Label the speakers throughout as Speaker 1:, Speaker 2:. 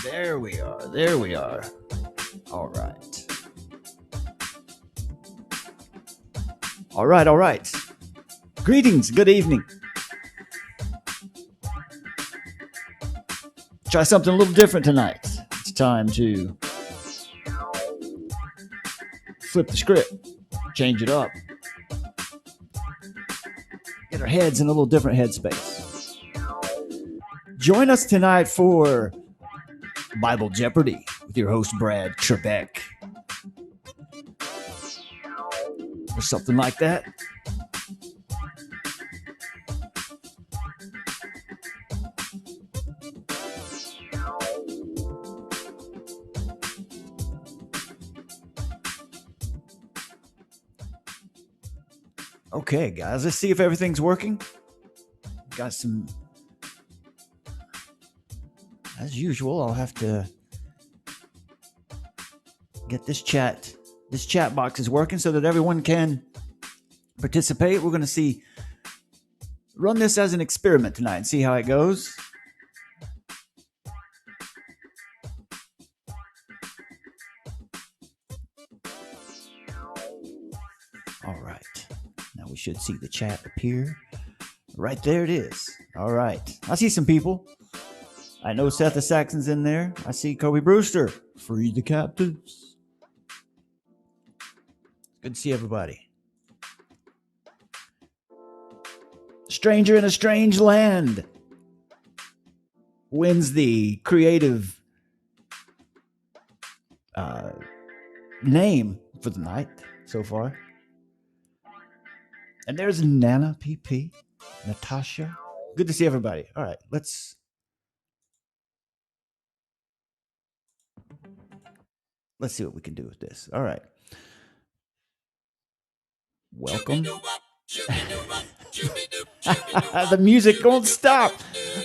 Speaker 1: There we are. There we are. All right. All right. All right. Greetings. Good evening. Try something a little different tonight. It's time to flip the script, change it up, get our heads in a little different headspace. Join us tonight for Bible Jeopardy with your host, Brad Trebek. Or something like that. Okay, guys, let's see if everything's working. Got some... As usual, I'll have to get this chat box is working so that everyone can participate. We're going to run this as an experiment tonight and see how it goes. All right. Now we should see the chat appear. Right there it is. All right. I see some people. I know Seth the Saxon's in there. I see Kobe Brewster. Free the captives. Good to see everybody. Stranger in a Strange Land wins the creative name for the night so far. And there's Nana PP, Natasha. Good to see everybody. All right, let's see what we can do with this. All right. Welcome. The music don't stop.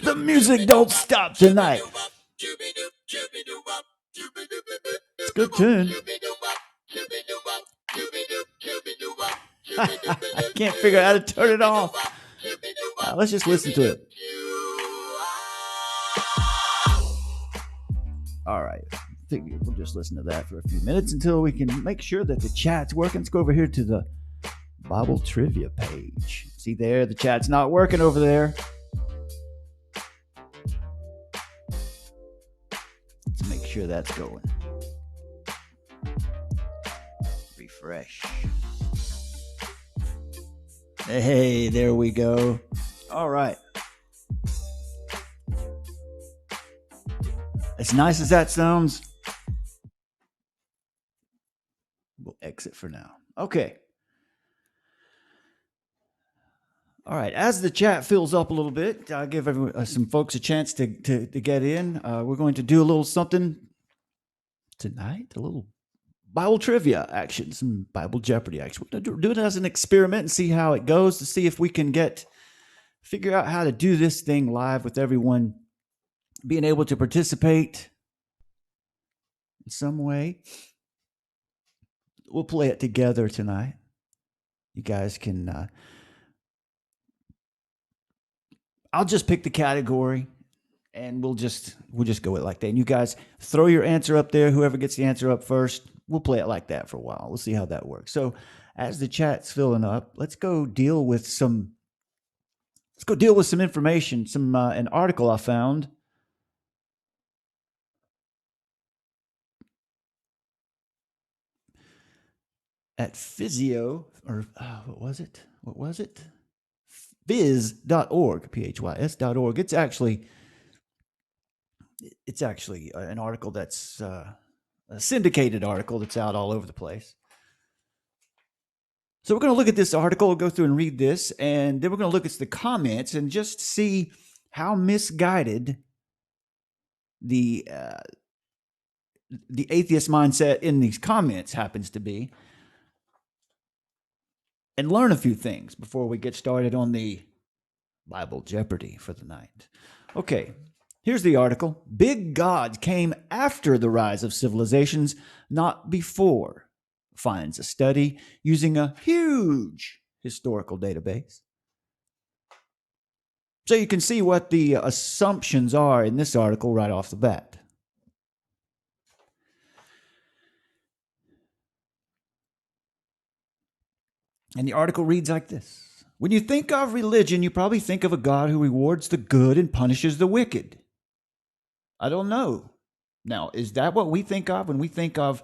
Speaker 1: The music don't stop tonight. It's a good tune. I can't figure out how to turn it off. Let's just listen to it. All right. I think we'll just listen to that for a few minutes until we can make sure that the chat's working. Let's go over here to the Bible trivia page. See there, the chat's not working over there. Let's make sure that's going. Refresh. Hey, there we go. All right. As nice as that sounds, we'll exit for now. Okay. All right. As the chat fills up a little bit, I'll give some folks a chance to get in. We're going to do a little something tonight, a little Bible trivia action, some Bible Jeopardy action. We're going to do it as an experiment and see how it goes, to see if we can figure out how to do this thing live with everyone being able to participate in some way. We'll play it together tonight. You guys can... I'll just pick the category, and we'll just go with it like that. And you guys throw your answer up there. Whoever gets the answer up first, we'll play it like that for a while. We'll see how that works. So as the chat's filling up, let's go deal with some information, an article I found. At Physio, or what was it? Phys.org, phys.org. It's actually an article that's a syndicated article that's out all over the place. So we're going to look at this article, we'll go through and read this, and then we're going to look at the comments and just see how misguided the atheist mindset in these comments happens to be, and learn a few things before we get started on the Bible Jeopardy for the night. Okay, here's the article. Big God came after the rise of civilizations, not before, finds a study using a huge historical database. So you can see what the assumptions are in this article right off the bat. And the article reads like this. When you think of religion, you probably think of a God who rewards the good and punishes the wicked. I don't know. Now, is that what we think of when we think of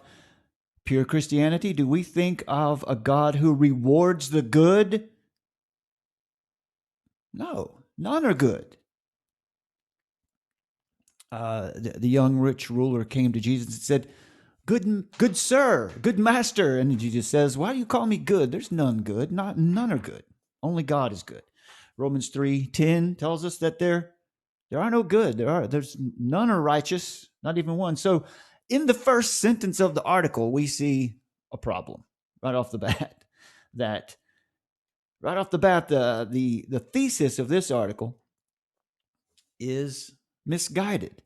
Speaker 1: pure Christianity? Do we think of a God who rewards the good? No, none are good. The young rich ruler came to Jesus and said, Good sir, good master. And Jesus says, why do you call me good? There's none good. None are good. Only God is good. Romans 3:10 tells us that there are no good. There's none are righteous, not even one. So in the first sentence of the article, we see a problem right off the bat. That right off the bat, the thesis of this article is misguided.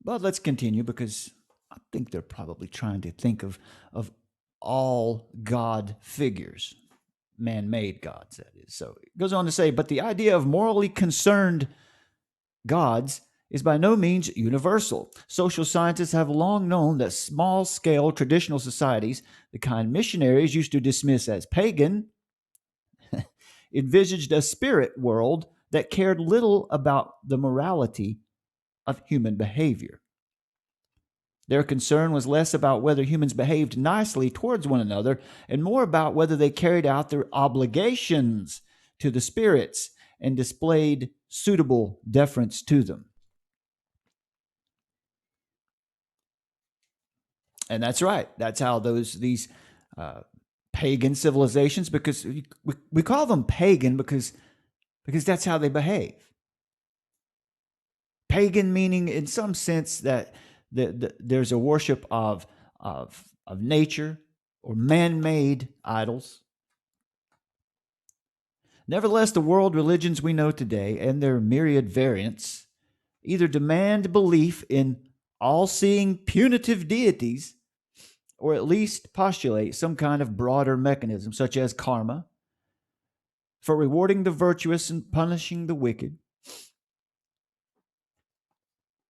Speaker 1: But let's continue, because I think they're probably trying to think of all God figures, man-made gods, that is. So it goes on to say, but the idea of morally concerned gods is by no means universal. Social scientists have long known that small-scale traditional societies, the kind missionaries used to dismiss as pagan, envisaged a spirit world that cared little about the morality of human behavior. Their concern was less about whether humans behaved nicely towards one another and more about whether they carried out their obligations to the spirits and displayed suitable deference to them. And that's right. That's how these pagan civilizations, because we call them pagan because that's how they behave. Pagan meaning, in some sense, that there's a worship of nature or man-made idols. Nevertheless, the world religions we know today and their myriad variants either demand belief in all-seeing punitive deities or at least postulate some kind of broader mechanism, such as karma, for rewarding the virtuous and punishing the wicked.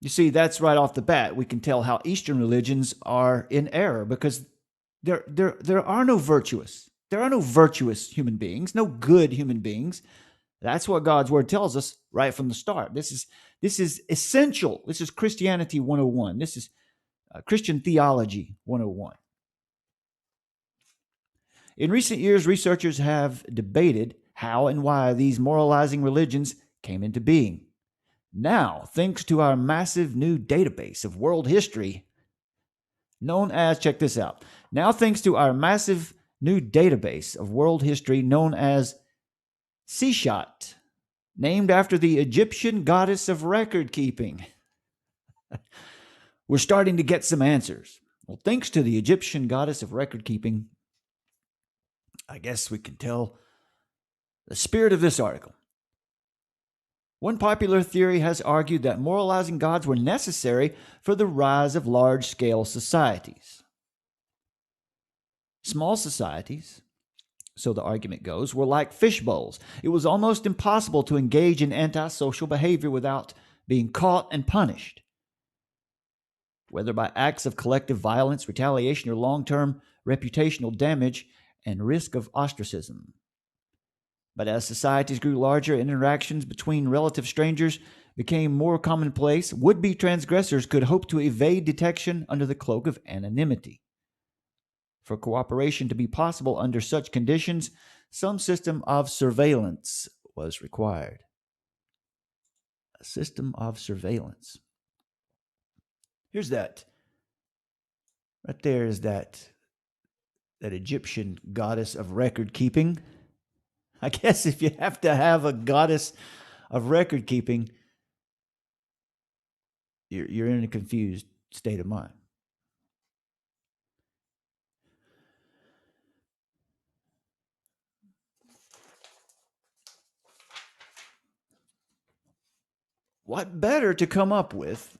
Speaker 1: You see, that's right off the bat. We can tell how Eastern religions are in error, because there are no virtuous. There are no virtuous human beings, no good human beings. That's what God's word tells us right from the start. This is essential. This is Christianity 101. This is Christian theology 101. In recent years, researchers have debated how and why these moralizing religions came into being. Now, thanks to our massive new database of world history, known as, check this out. Now, thanks to our massive new database of world history known as Seshat, named after the Egyptian goddess of record keeping, we're starting to get some answers. Well, thanks to the Egyptian goddess of record keeping, I guess we can tell the spirit of this article. One popular theory has argued that moralizing gods were necessary for the rise of large-scale societies. Small societies, so the argument goes, were like fish bowls. It was almost impossible to engage in antisocial behavior without being caught and punished, whether by acts of collective violence, retaliation, or long-term reputational damage and risk of ostracism. But as societies grew larger and interactions between relative strangers became more commonplace, would-be transgressors could hope to evade detection under the cloak of anonymity. For cooperation to be possible under such conditions, some system of surveillance was required. A system of surveillance. Here's that. Right there is that Egyptian goddess of record keeping. I guess if you have to have a goddess of record keeping, you're in a confused state of mind. What better to come up with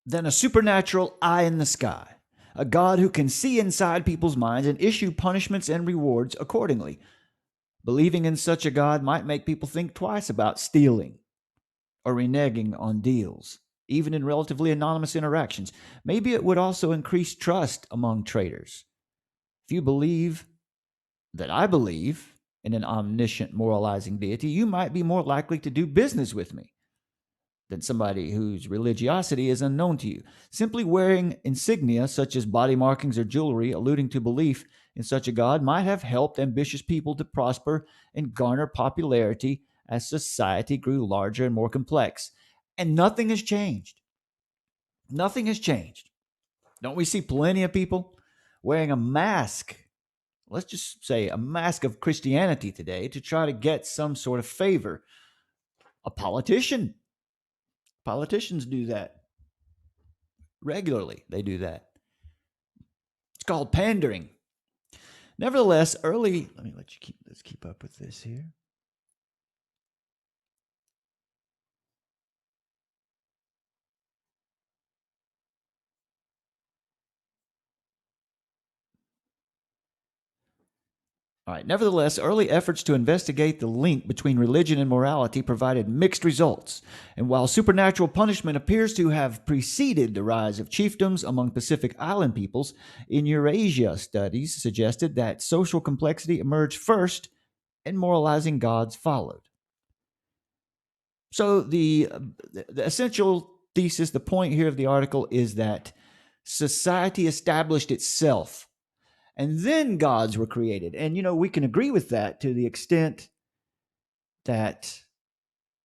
Speaker 1: than a supernatural eye in the sky? A God who can see inside people's minds and issue punishments and rewards accordingly. Believing in such a God might make people think twice about stealing or reneging on deals, even in relatively anonymous interactions. Maybe it would also increase trust among traders. If you believe that I believe in an omniscient, moralizing deity, you might be more likely to do business with me than somebody whose religiosity is unknown to you. Simply wearing insignia such as body markings or jewelry alluding to belief in such a God might have helped ambitious people to prosper and garner popularity as society grew larger and more complex. And nothing has changed. Nothing has changed. Don't we see plenty of people wearing a mask? Let's just say a mask of Christianity today to try to get some sort of favor. A politician. Politicians do that regularly. They do that. It's called pandering. Nevertheless, let's keep up with this here. All right. Nevertheless, early efforts to investigate the link between religion and morality provided mixed results. And while supernatural punishment appears to have preceded the rise of chiefdoms among Pacific Island peoples, in Eurasia studies suggested that social complexity emerged first and moralizing gods followed. So the essential thesis, the point here of the article is that society established itself and then gods were created. And, we can agree with that to the extent that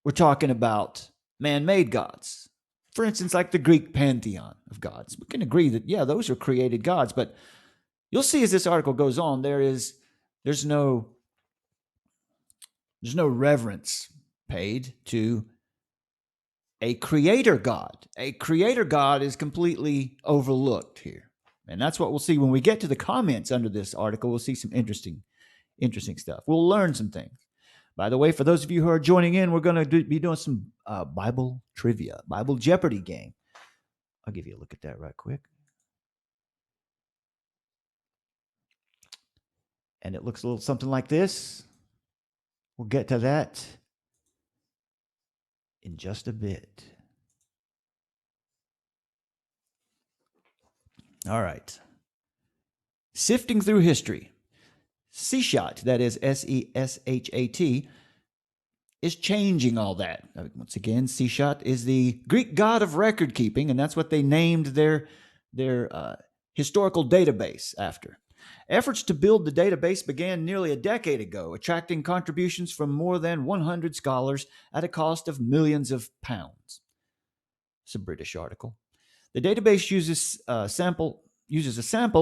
Speaker 1: we're talking about man-made gods. For instance, like the Greek pantheon of gods. We can agree that, those are created gods. But you'll see as this article goes on, there's no reverence paid to a creator God. A creator God is completely overlooked here. And that's what we'll see when we get to the comments under this article. We'll see some interesting stuff. We'll learn some things. By the way, for those of you who are joining in, we're going to be doing some Bible trivia, Bible Jeopardy game. I'll give you a look at that right quick. And it looks a little something like this. We'll get to that in just a bit. All right. Sifting through history. Seshat, that is Seshat, is changing all that. Once again, Seshat is the Greek god of record keeping, and that's what they named their historical database after. Efforts to build the database began nearly a decade ago, attracting contributions from more than 100 scholars at a cost of millions of pounds. It's a British article. The database uses a sample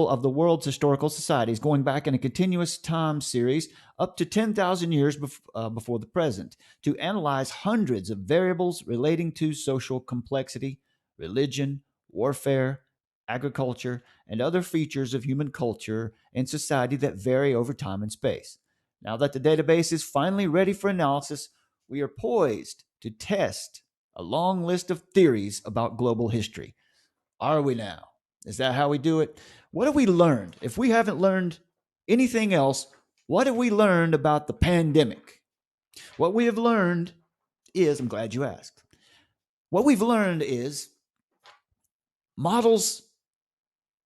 Speaker 1: of the world's historical societies going back in a continuous time series up to 10,000 years before the present to analyze hundreds of variables relating to social complexity, religion, warfare, agriculture, and other features of human culture and society that vary over time and space. Now that the database is finally ready for analysis, we are poised to test a long list of theories about global history. Are we now? Is that how we do it? What have we learned? If we haven't learned anything else, what have we learned about the pandemic? What we have learned is, I'm glad you asked. What we've learned is models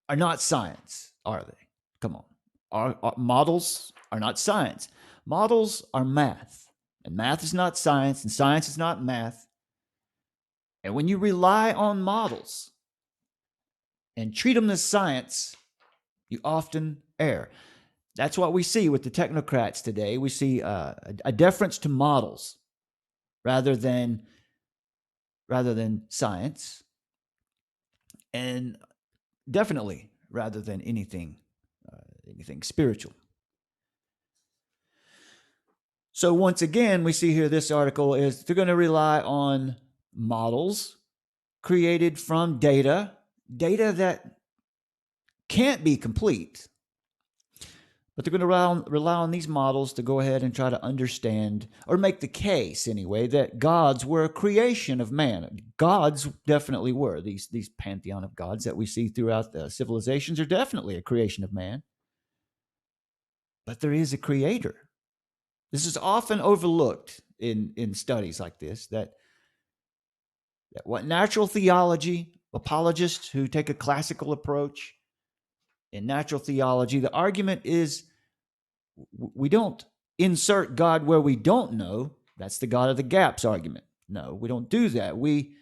Speaker 1: are not science, are they? Come on. Our models are not science. Models are math. And math is not science, and science is not math. And when you rely on models and treat them as science, you often err. That's what we see with the technocrats today. We see a deference to models rather than science, and definitely rather than anything spiritual. So once again, we see here this article is they're going to rely on models created from data that can't be complete. But they're going to rely on these models to go ahead and try to understand, or make the case anyway, that gods were a creation of man. Gods definitely were. These pantheon of gods that we see throughout the civilizations are definitely a creation of man. But there is a creator. This is often overlooked in studies like this, that That what natural theology, apologists who take a classical approach in natural theology, the argument is we don't insert God where we don't know. That's the God of the gaps argument. No, we don't do that. We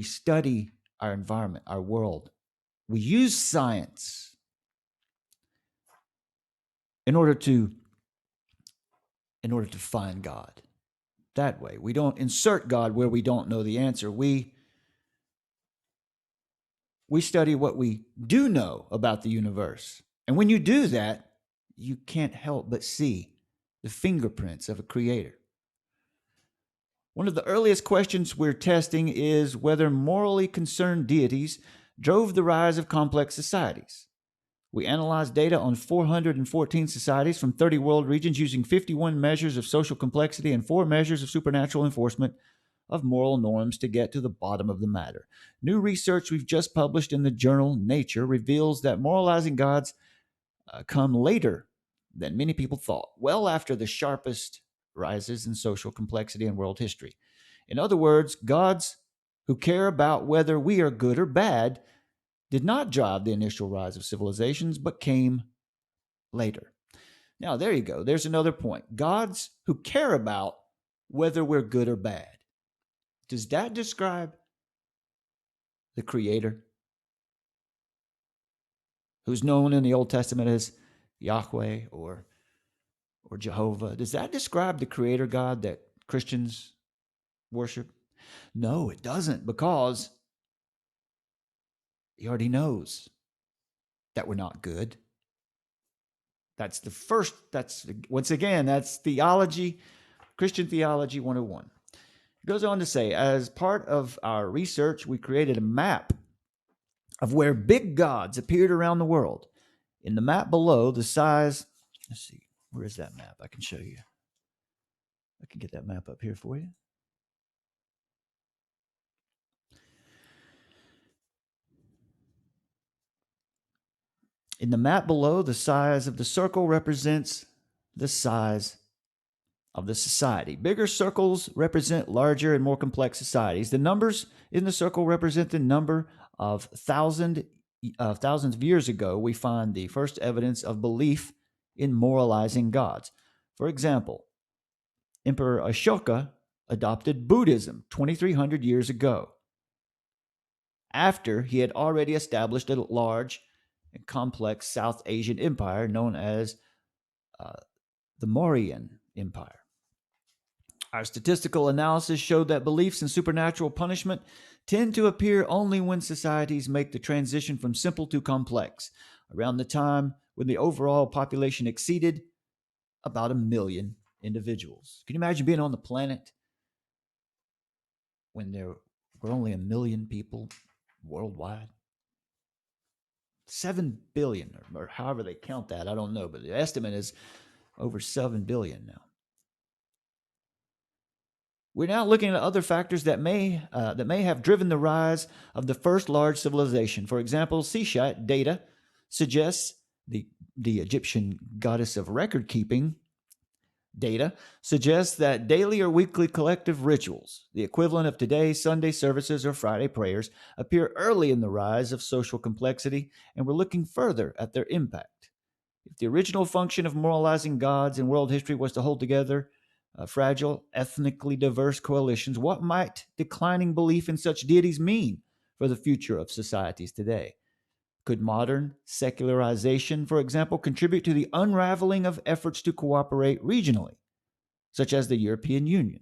Speaker 1: study our environment, our world. We use science in order to find God. That way, we don't insert God where we don't know the answer. We study what we do know about the universe. And when you do that, you can't help but see the fingerprints of a creator. One of the earliest questions we're testing is whether morally concerned deities drove the rise of complex societies. We analyzed data on 414 societies from 30 world regions using 51 measures of social complexity and 4 measures of supernatural enforcement of moral norms to get to the bottom of the matter. New research we've just published in the journal Nature reveals that moralizing gods come later than many people thought, well after the sharpest rises in social complexity in world history. In other words, gods who care about whether we are good or bad did not drive the initial rise of civilizations, but came later. Now, there you go. There's another point. Gods who care about whether we're good or bad. Does that describe the Creator, who's known in the Old Testament as Yahweh or Jehovah? Does that describe the Creator God that Christians worship? No, it doesn't, because He already knows that we're not good. That's theology, Christian theology 101. It goes on to say, as part of our research, we created a map of where big gods appeared around the world. In the map below, the size, let's see, where is that map? I can show you. I can get that map up here for you. In the map below, the size of the circle represents the size of the society. Bigger circles represent larger and more complex societies. The numbers in the circle represent the number of thousands of years ago we find the first evidence of belief in moralizing gods. For example, Emperor Ashoka adopted Buddhism 2,300 years ago, after he had already established a large and complex South Asian empire known as the Mauryan Empire. Our statistical analysis showed that beliefs in supernatural punishment tend to appear only when societies make the transition from simple to complex, around the time when the overall population exceeded about 1 million individuals. Can you imagine being on the planet when there were only 1 million people worldwide? 7 billion, or however they count that, I don't know, but the estimate is over 7 billion now. We're now looking at other factors that may have driven the rise of the first large civilization. For example, Seshat data suggests the Egyptian goddess of record keeping data suggests that daily or weekly collective rituals, the equivalent of today's Sunday services or Friday prayers, appear early in the rise of social complexity, and we're looking further at their impact. If the original function of moralizing gods in world history was to hold together fragile, ethnically diverse coalitions, what might declining belief in such deities mean for the future of societies today? Could modern secularization, for example, contribute to the unraveling of efforts to cooperate regionally, such as the European Union?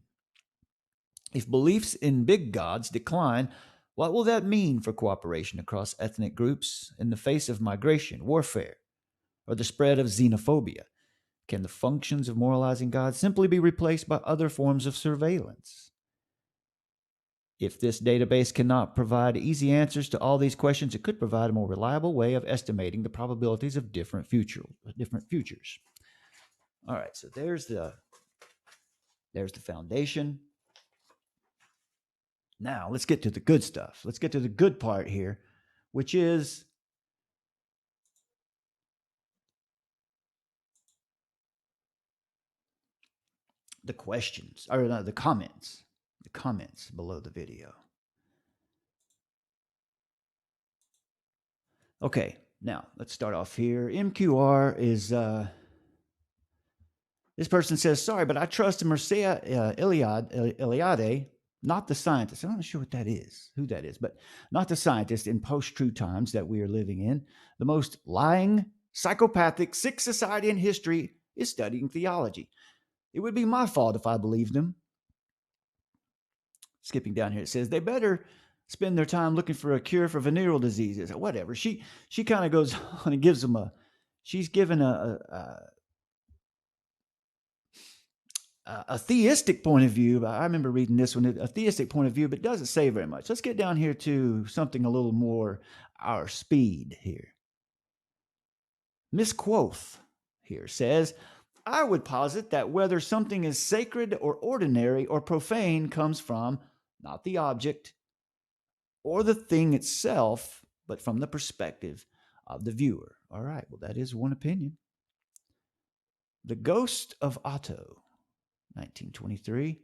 Speaker 1: If beliefs in big gods decline, what will that mean for cooperation across ethnic groups in the face of migration, warfare, or the spread of xenophobia? Can the functions of moralizing gods simply be replaced by other forms of surveillance? If this database cannot provide easy answers to all these questions, it could provide a more reliable way of estimating the probabilities of different futures. All right, so there's the foundation. Now, let's get to the good stuff. Let's get to the good part here, which is the questions, or the comments. the comments below the video. Okay, now let's start off here. MQR is this person says, sorry, but I trust Mircea Eliade, not the scientist. I'm not sure what that is, who that is, but not the scientist in post-true times that we are living in. The most lying, psychopathic, sick society in history is studying theology. It would be my fault if I believed them. Skipping down here, it says they better spend their time looking for a cure for venereal diseases. Whatever. She kind of goes on and gives them she's given a theistic point of view. I remember reading this one, a theistic point of view, but doesn't say very much. Let's get down here to something a little more our speed here. Miss Quoth here says, I would posit that whether something is sacred or ordinary or profane comes from not the object or the thing itself, but from the perspective of the viewer. All right, well, that is one opinion. The Ghost of Otto, 1923,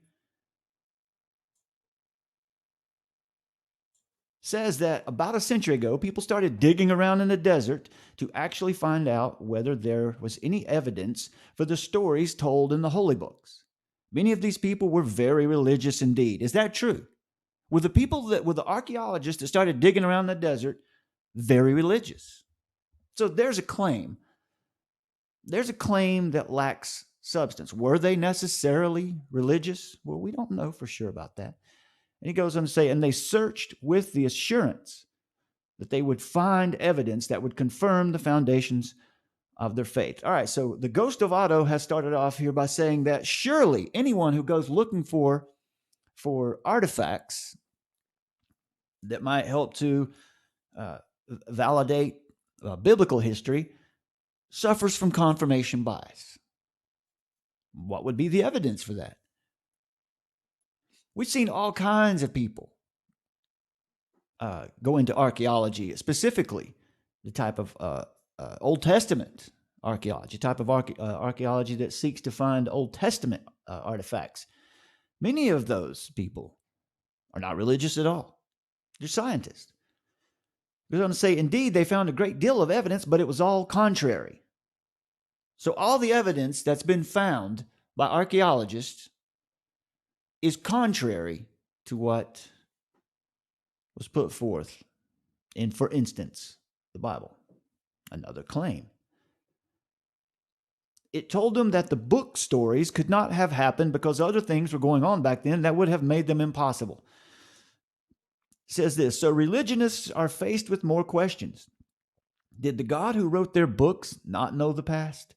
Speaker 1: says that about a century ago, people started digging around in the desert to actually find out whether there was any evidence for the stories told in the holy books. Many of these people were very religious indeed. Is that true? Were the archaeologists that started digging around the desert very religious? So there's a claim. There's a claim that lacks substance. Were they necessarily religious? Well, we don't know for sure about that. And he goes on to say, and they searched with the assurance that they would find evidence that would confirm the foundations of their faith. All right, so the Ghost of Otto has started off here by saying that surely anyone who goes looking for artifacts that might help to validate biblical history suffers from confirmation bias. What would be the evidence for that? We've seen all kinds of people go into archaeology, specifically the type of Old Testament archaeology, type of archaeology that seeks to find Old Testament artifacts. Many of those people are not religious at all. They're scientists. We're going to say, indeed, they found a great deal of evidence, but it was all contrary. So all the evidence that's been found by archaeologists is contrary to what was put forth in, for instance, the Bible. Another claim. It told them that the book stories could not have happened because other things were going on back then that would have made them impossible. It says this, so religionists are faced with more questions. Did the God who wrote their books not know the past?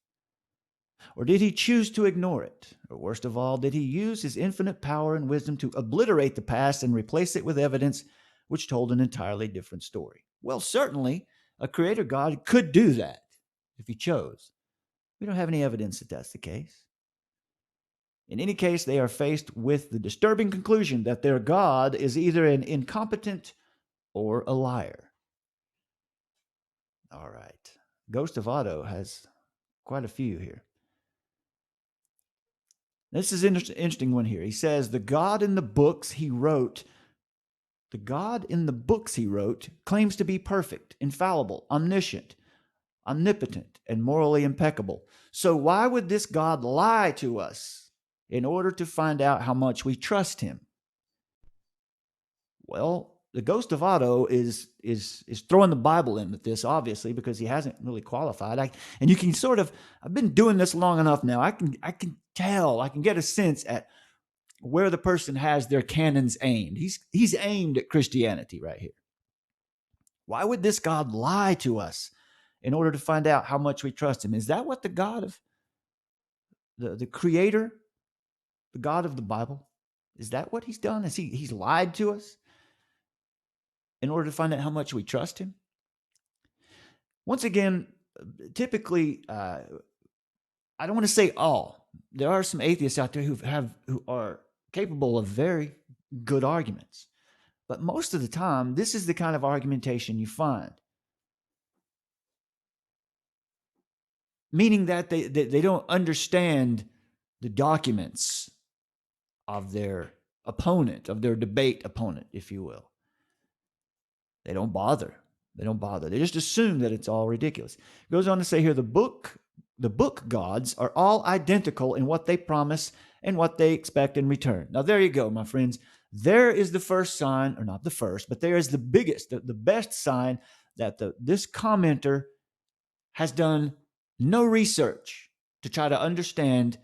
Speaker 1: Or did he choose to ignore it? Or worst of all, did he use his infinite power and wisdom to obliterate the past and replace it with evidence which told an entirely different story? Well, certainly a creator God could do that if he chose. We don't have any evidence that that's the case. In any case, they are faced with the disturbing conclusion that their God is either an incompetent or a liar. All right. Ghost of Otto has quite a few here. This is an interesting one here. He says, the God in the books he wrote claims to be perfect, infallible, omniscient, omnipotent, and morally impeccable. So why would this God lie to us in order to find out how much we trust him? Well, the Ghost of Otto is throwing the Bible in with this, obviously, because he hasn't really qualified. And you can I've been doing this long enough now. I can tell, I can get a sense at where the person has their cannons aimed. He's aimed at Christianity right here. Why would this God lie to us in order to find out how much we trust him? Is that what the God of the creator, the God of the Bible, is that what he's done? He's lied to us in order to find out how much we trust him? Once again, typically, I don't want to say all. There are some atheists out there who are capable of very good arguments. But most of the time, this is the kind of argumentation you find. Meaning that they don't understand the documents of their opponent, of their debate opponent, if you will. They don't bother. They don't bother. They just assume that it's all ridiculous. It goes on to say here, the book gods are all identical in what they promise and what they expect in return. Now, there you go, my friends. There is the first sign, or not the first, but there is the biggest, the best sign that this commenter has done no research to try to understand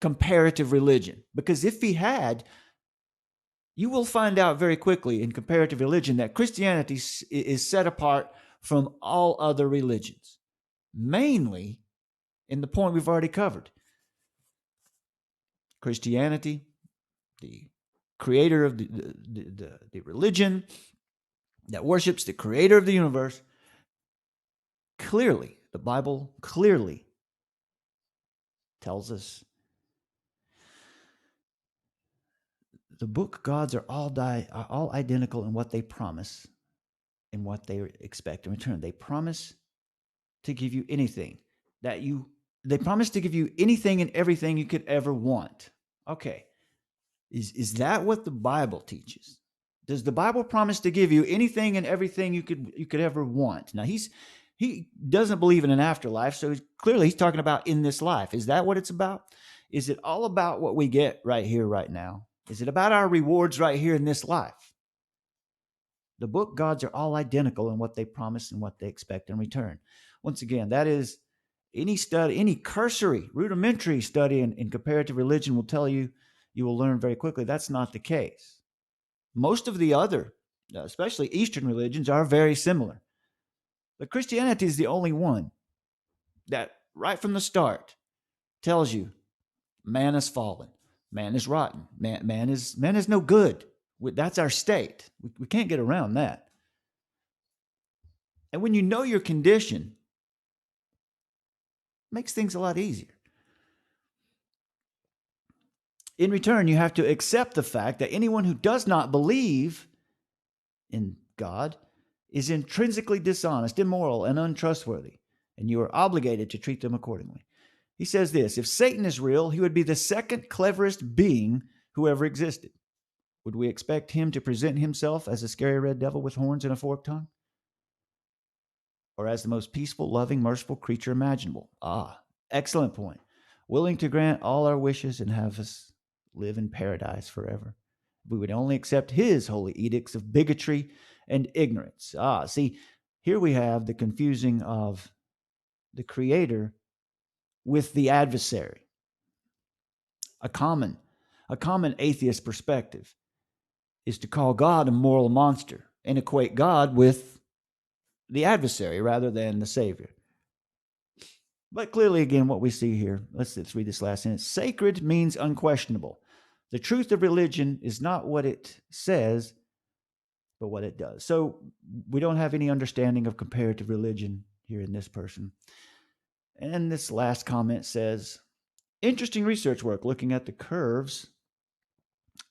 Speaker 1: comparative religion. Because if he had, you will find out very quickly in comparative religion that Christianity is set apart from all other religions, mainly in the point we've already covered. Christianity, the creator of the religion that worships the creator of the universe, clearly, the Bible clearly tells us the book gods are all identical in what they promise and what they expect in return. They promise to give you anything they promise to give you anything and everything you could ever want. Okay. Is that what the Bible teaches? Does the Bible promise to give you anything and everything you could ever want? Now he doesn't believe in an afterlife, so he's talking about in this life. Is that what it's about? Is it all about what we get right here, right now? Is it about our rewards right here in this life? The book gods are all identical in what they promise and what they expect in return. Once again, that is any study, any cursory, rudimentary study in comparative religion will tell you, you will learn very quickly that's not the case. Most of the other, especially Eastern religions, are very similar. But Christianity is the only one that right from the start tells you man is fallen, man is rotten, man is no good. That's our state. We can't get around that. And when you know your condition, it makes things a lot easier. In return, you have to accept the fact that anyone who does not believe in God is intrinsically dishonest, immoral, and untrustworthy, and you are obligated to treat them accordingly. He says this: if Satan is real, he would be the second cleverest being who ever existed. Would we expect him to present himself as a scary red devil with horns and a forked tongue? Or as the most peaceful, loving, merciful creature imaginable? Excellent point. Willing to grant all our wishes and have us live in paradise forever. We would only accept his holy edicts of bigotry and ignorance. See, here we have the confusing of the creator with the adversary. A common atheist perspective is to call God a moral monster and equate God with the adversary rather than the Savior. But clearly, again, what we see here, let's read this last sentence. Sacred means unquestionable. The truth of religion is not what it says, but what it does. So we don't have any understanding of comparative religion here in this person. And this last comment says, interesting research work looking at the curves.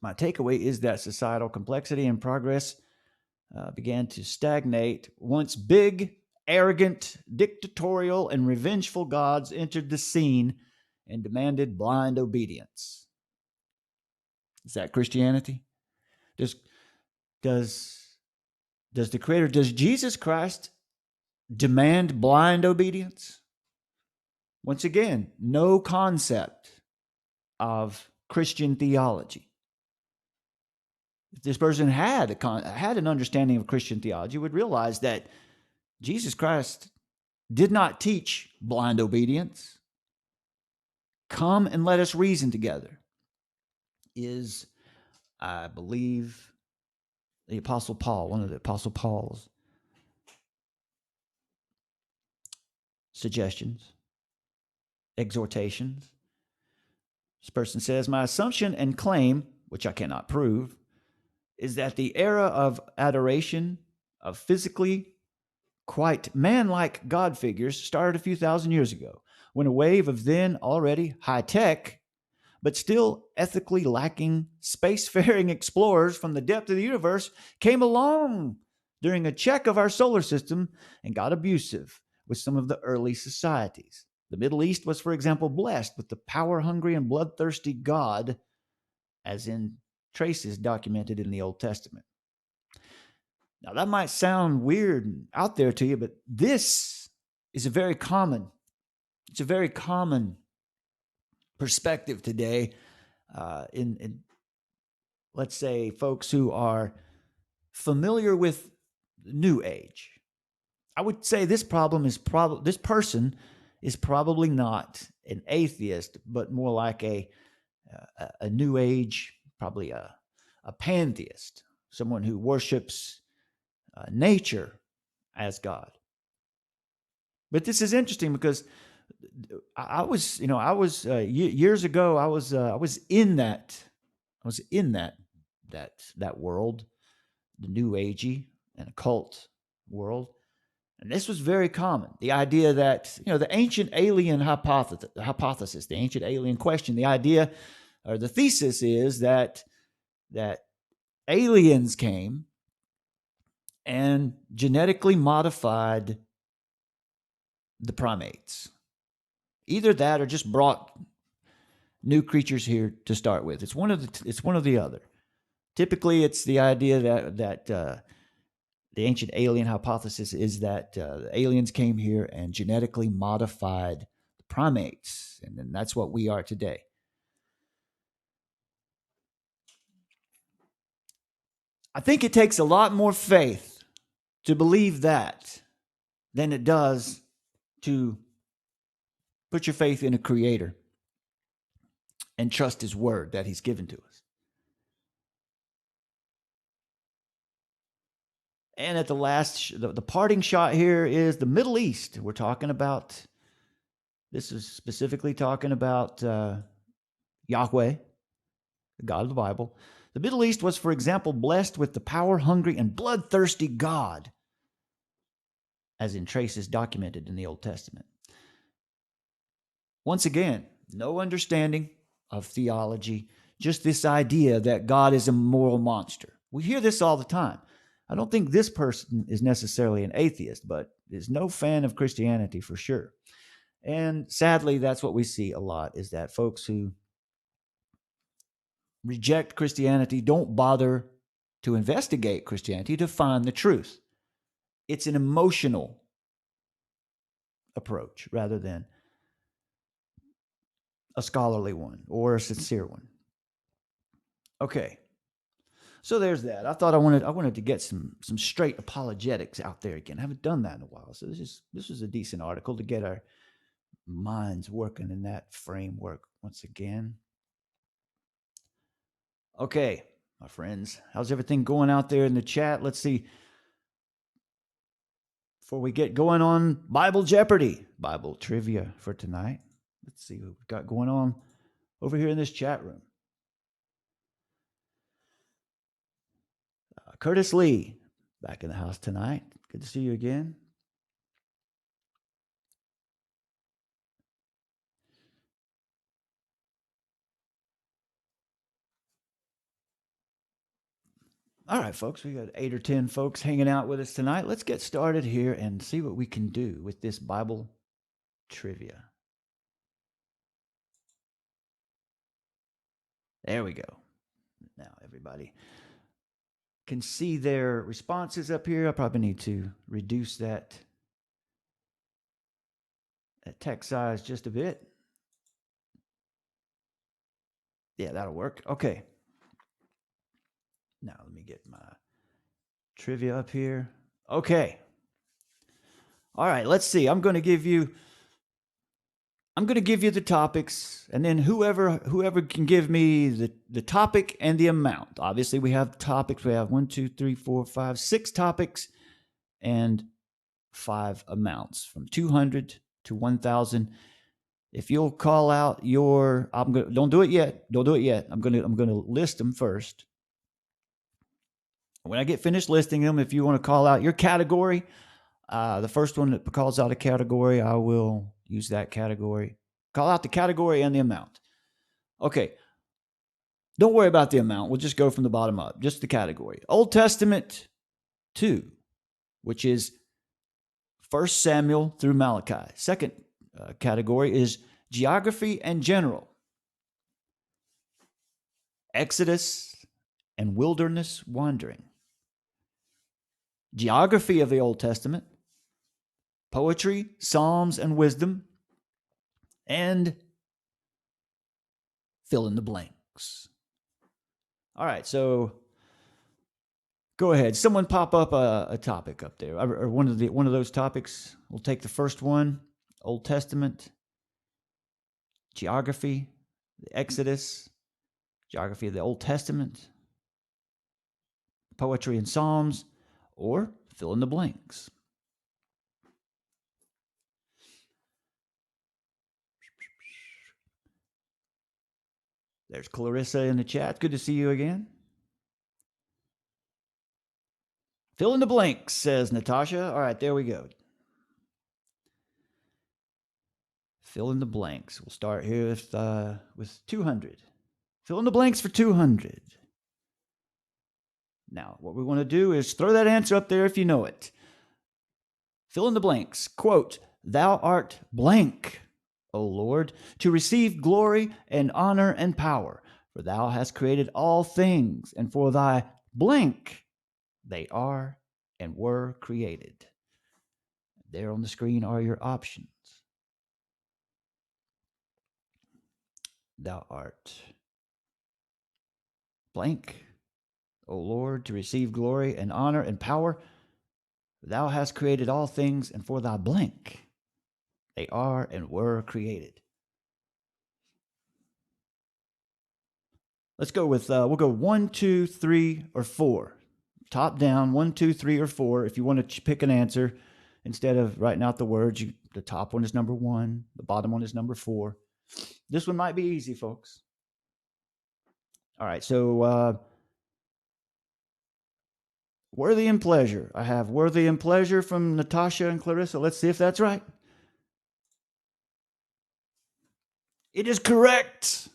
Speaker 1: My takeaway is that societal complexity and progress began to stagnate once big, arrogant, dictatorial, and revengeful gods entered the scene and demanded blind obedience. Is that Christianity? Does the Creator, does Jesus Christ demand blind obedience? Once again, no concept of Christian theology. If this person had an understanding of Christian theology, would realize that Jesus Christ did not teach blind obedience. Come and let us reason together is, I believe, the Apostle Paul, one of the Apostle Paul's suggestions, exhortations. This person says, my assumption and claim, which I cannot prove, is that the era of adoration of physically quite man-like God figures started a few thousand years ago, when a wave of then already high-tech, but still ethically lacking spacefaring explorers from the depth of the universe came along during a check of our solar system and got abusive with some of the early societies. The Middle East was, for example, blessed with the power-hungry and bloodthirsty God, as in traces documented in the Old Testament. Now, that might sound weird and out there to you, but this is a very common perspective today in let's say, folks who are familiar with the New Age. I would say this person is probably not an atheist, but more like a New Age, probably a pantheist, someone who worships nature as God. But this is interesting because years ago, I was in that world, the New Agey and occult world. And this was very common. The idea that, the ancient alien hypothesis, the ancient alien question, the idea or the thesis is that aliens came and genetically modified the primates. Either that or just brought new creatures here to start with. It's one of the other. Typically, it's the idea that the ancient alien hypothesis is that aliens came here and genetically modified the primates, and then that's what we are today. I think it takes a lot more faith to believe that than it does to put your faith in a creator and trust his word that he's given to us. And at the parting shot here is the Middle East. We're talking about, this is specifically talking about Yahweh, the God of the Bible. The Middle East was, for example, blessed with the power-hungry and bloodthirsty God, as in traces documented in the Old Testament. Once again, no understanding of theology, just this idea that God is a moral monster. We hear this all the time. I don't think this person is necessarily an atheist, but is no fan of Christianity for sure. And sadly, that's what we see a lot, is that folks who reject Christianity don't bother to investigate Christianity to find the truth. It's an emotional approach rather than a scholarly one or a sincere one. Okay. So there's that. I thought I wanted to get some straight apologetics out there again. I haven't done that in a while. So this was a decent article to get our minds working in that framework once again. Okay, my friends, how's everything going out there in the chat? Let's see. Before we get going on Bible Jeopardy, Bible trivia for tonight. Let's see what we've got going on over here in this chat room. Curtis Lee, back in the house tonight. Good to see you again. All right, folks, we got 8 or 10 folks hanging out with us tonight. Let's get started here and see what we can do with this Bible trivia. There we go. Now, everybody can see their responses up here. I probably need to reduce that text size just a bit. Yeah, that'll work. Okay. Now, let me get my trivia up here. Okay. All right, let's see. I'm going to give you the topics, and then whoever can give me the topic and the amount. Obviously, we have topics. We have 1, 2, 3, 4, 5, 6 topics and 5 amounts from 200 to 1,000. If you'll call out your, don't do it yet. Don't do it yet. I'm gonna list them first. When I get finished listing them, if you want to call out your category, the first one that calls out a category, I will use that category. Call out the category and the amount. Okay. Don't worry about the amount. We'll just go from the bottom up. Just the category. Old Testament 2, which is 1 Samuel through Malachi. Second category is geography and general. Exodus and wilderness wandering. Geography of the Old Testament, poetry, psalms, and wisdom, and fill in the blanks. All right, so go ahead. Someone pop up a topic up there, or one of those topics. We'll take the first one: Old Testament, geography, the Exodus, geography of the Old Testament, poetry and psalms, or fill in the blanks. There's Clarissa in the chat. Good to see you again. Fill in the blanks, says Natasha. All right, there we go. Fill in the blanks. We'll start here with 200. Fill in the blanks for 200. Now, what we want to do is throw that answer up there if you know it. Fill in the blanks. Quote, "Thou art blank, O Lord, to receive glory and honor and power. For thou hast created all things, and for thy blank they are and were created." There on the screen are your options. Thou art blank, O Lord, to receive glory and honor and power. Thou hast created all things, and for thy blank they are and were created. Let's go with, we'll go 1, 2, 3, or 4. Top down, 1, 2, 3, or 4. If you want to pick an answer, instead of writing out the words, the top one is number 1, the bottom one is number 4. This one might be easy, folks. All right, so worthy and pleasure. I have worthy and pleasure from Natasha and Clarissa. Let's see if that's right. It is correct.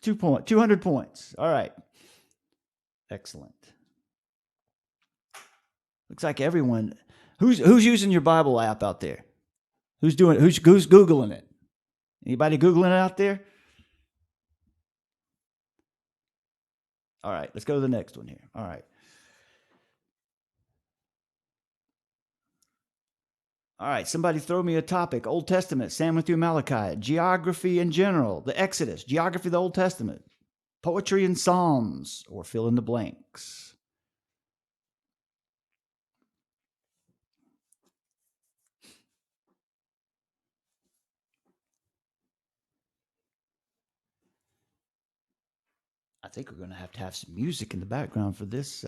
Speaker 1: 200 points. All right. Excellent. Looks like everyone. Who's using your Bible app out there? Who's Googling it? Anybody Googling it out there? All right, let's go to the next one here. All right. All right, somebody throw me a topic. Old Testament, Samuel through Malachi, geography in general, the Exodus, geography of the Old Testament, poetry and psalms, or fill in the blanks. I think we're going to have some music in the background for this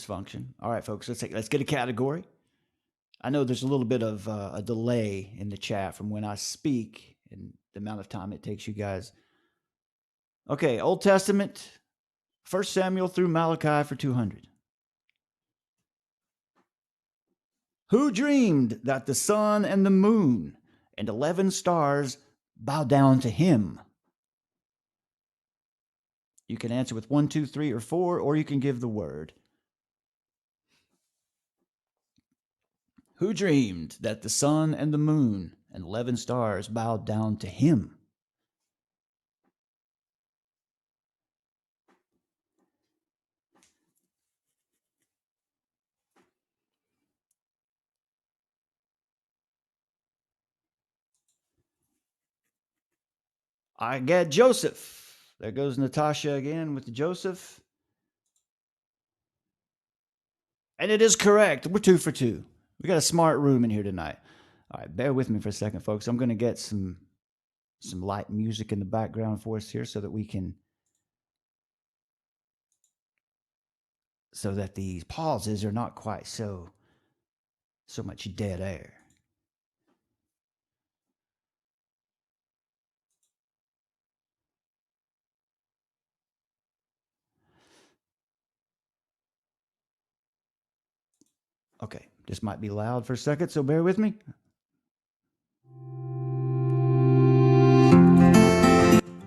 Speaker 1: function. All right, folks, let's get a category. I know there's a little bit of a delay in the chat from when I speak and the amount of time it takes you guys. Okay, Old Testament, 1 Samuel through Malachi for 200. Who dreamed that the sun and the moon and 11 stars bow down to him? You can answer with 1, 2, 3, or 4, or you can give the word. Who dreamed that the sun and the moon and 11 stars bowed down to him? I get Joseph. There goes Natasha again with Joseph. And it is correct. We're 2 for 2. We got a smart room in here tonight. All right, bear with me for a second, folks. I'm going to get some light music in the background for us here so that these pauses are not quite so much dead air. Okay, this might be loud for a second, so bear with me.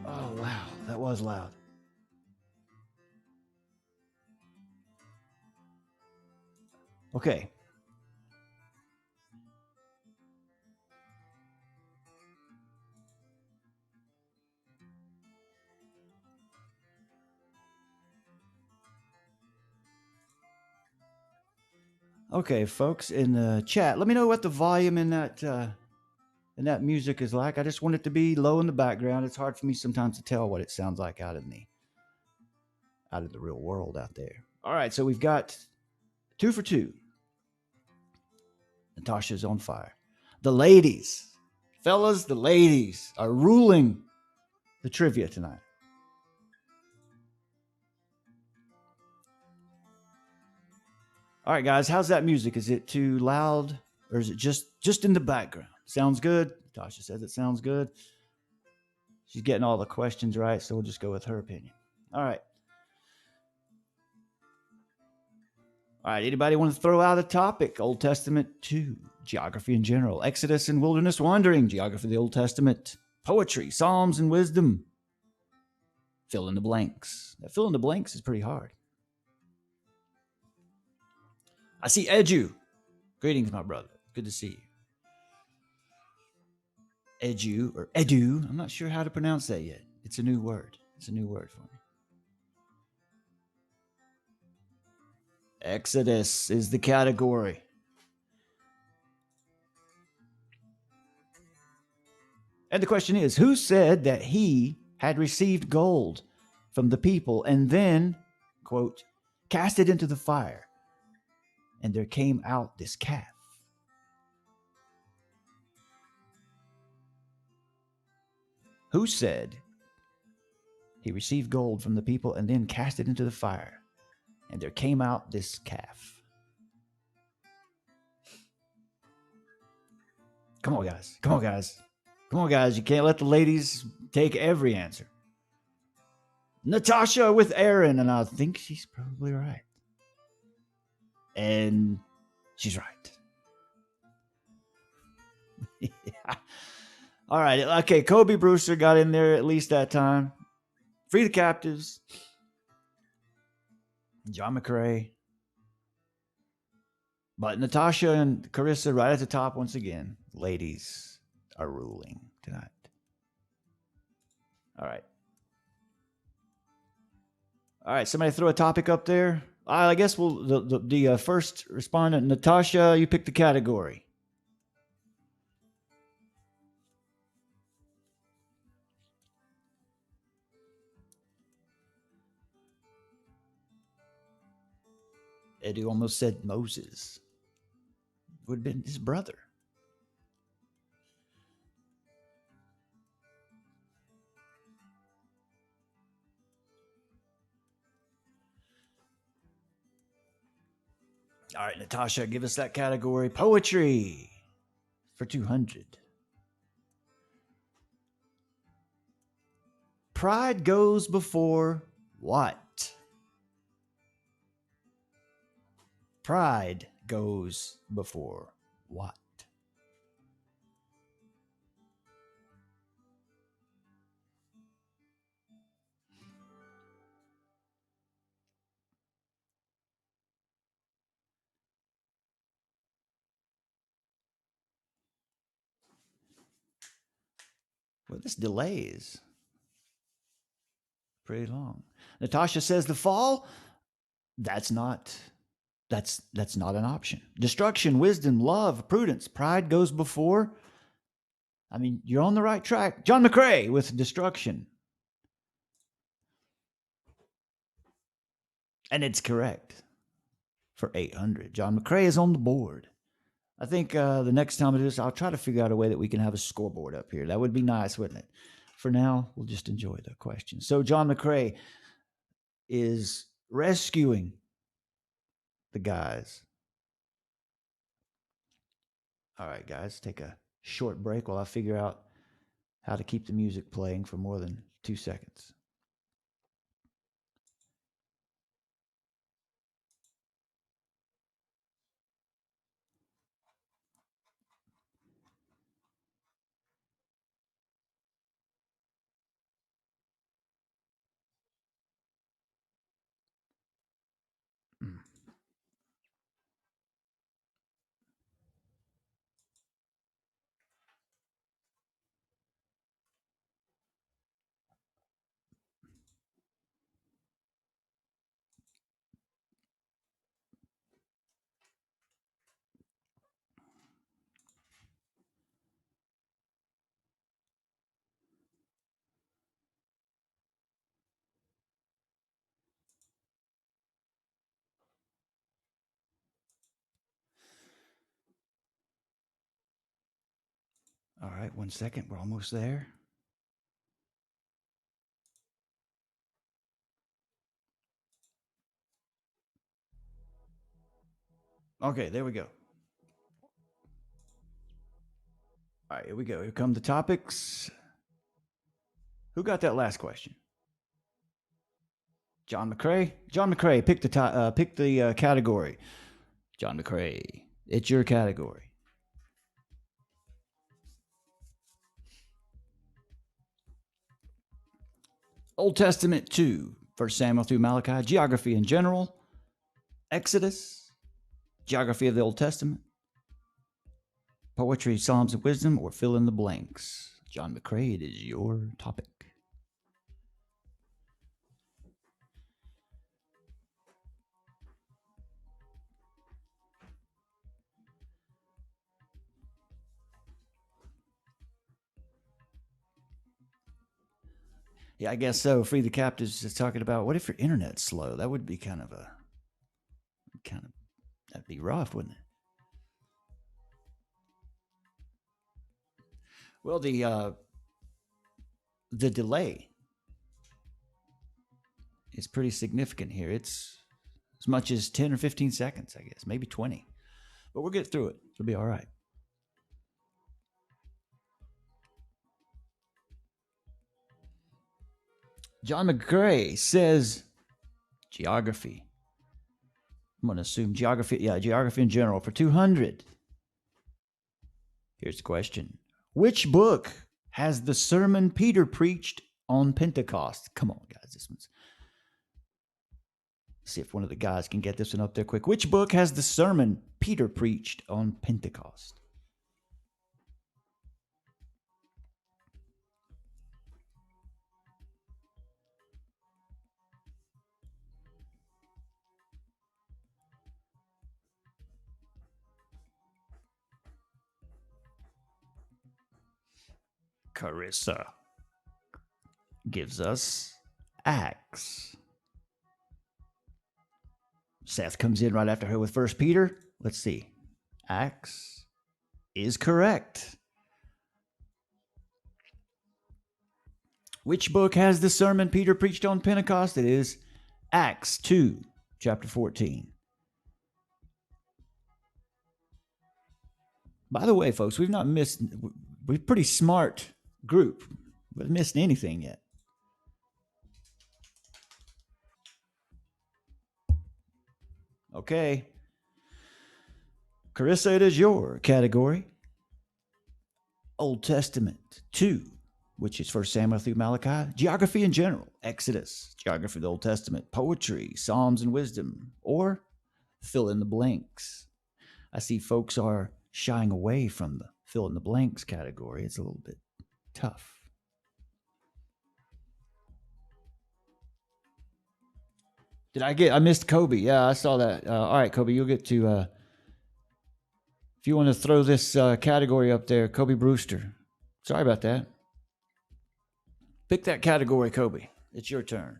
Speaker 1: Oh, wow, that was loud. Okay. Okay, folks in the chat, let me know what the volume in that music is like. I just want it to be low in the background. It's hard for me sometimes to tell what it sounds like out in the real world out there. All right, so we've got 2 for 2. Natasha's on fire. The ladies, fellas, the ladies are ruling the trivia tonight. All right, guys, how's that music? Is it too loud or is it just in the background? Sounds good. Natasha says it sounds good. She's getting all the questions right, so we'll just go with her opinion. All right. All right, anybody want to throw out a topic? Old Testament 2, geography in general, Exodus and wilderness wandering, geography of the Old Testament, poetry, Psalms and wisdom. Fill in the blanks. That fill in the blanks is pretty hard. I see Edu. Greetings, my brother. Good to see you. Edu or Edu. I'm not sure how to pronounce that yet. It's a new word. It's a new word for me. Exodus is the category. And the question is, who said that he had received gold from the people and then, quote, cast it into the fire, and there came out this calf? Who said he received gold from the people and then cast it into the fire, and there came out this calf? Come on, guys. Come on, guys. Come on, guys. You can't let the ladies take every answer. Natasha with Aaron, and I think she's probably right. And she's right. Yeah. All right. Okay. Kobe Brewster got in there at least that time. Free the captives. John McCrae. But Natasha and Carissa right at the top once again. Ladies are ruling tonight. All right. All right. Somebody throw a topic up there. I guess we'll the first respondent, Natasha, you pick the category. Eddie almost said Moses. Would have been his brother. All right, Natasha, give us that category. Poetry for 200. Pride goes before what? Pride goes before what? Well, this delay is pretty long. Natasha says the fall. That's not an option. Destruction, wisdom, love, prudence, pride goes before. I mean, you're on the right track. John McCrae with destruction. And it's correct for 800. John McCrae is on the board. I think the next time I do this, I'll try to figure out a way that we can have a scoreboard up here. That would be nice, wouldn't it? For now, we'll just enjoy the question. So John McCrae is rescuing the guys. All right, guys, take a short break while I figure out how to keep the music playing for more than 2 seconds. Mm. All right, 1 second. We're almost there. Okay, there we go. All right, here we go. Here come the topics. Who got that last question? John McCrae. John McCrae, pick the category. John McCrae, it's your category. Old Testament 2, 1 Samuel through Malachi, geography in general, Exodus, geography of the Old Testament, poetry, Psalms, and wisdom, or fill in the blanks. John McCrae, it is your topic. Yeah, I guess so. Free the Captives is talking about what if your internet's slow? That would be that'd be rough, wouldn't it? Well, the delay is pretty significant here. It's as much as 10 or 15 seconds, I guess, maybe 20. But we'll get through it. It'll be all right. John McCrae says geography. I'm going to assume geography. Yeah, geography in general for 200. Here's the question. Which book has the sermon Peter preached on Pentecost? Come on, guys. This one's. See if one of the guys can get this one up there quick. Which book has the sermon Peter preached on Pentecost? Carissa gives us Acts. Seth comes in right after her with 1 Peter. Let's see. Acts is correct. Which book has the sermon Peter preached on Pentecost? It is Acts 2, chapter 14. By the way, folks, we're a pretty smart group. We haven't missed anything yet. Okay. Carissa, it is your category. Old Testament 2, which is 1 Samuel through Malachi. Geography in general, Exodus. Geography of the Old Testament. Poetry, Psalms, and wisdom. Or fill in the blanks. I see folks are shying away from the fill in the blanks category. It's a little bit tough. I missed Kobe. Yeah, I saw that. All right, Kobe, you'll get to, if you want to throw this category up there, Kobe Brewster. Sorry about that. Pick that category, Kobe. It's your turn.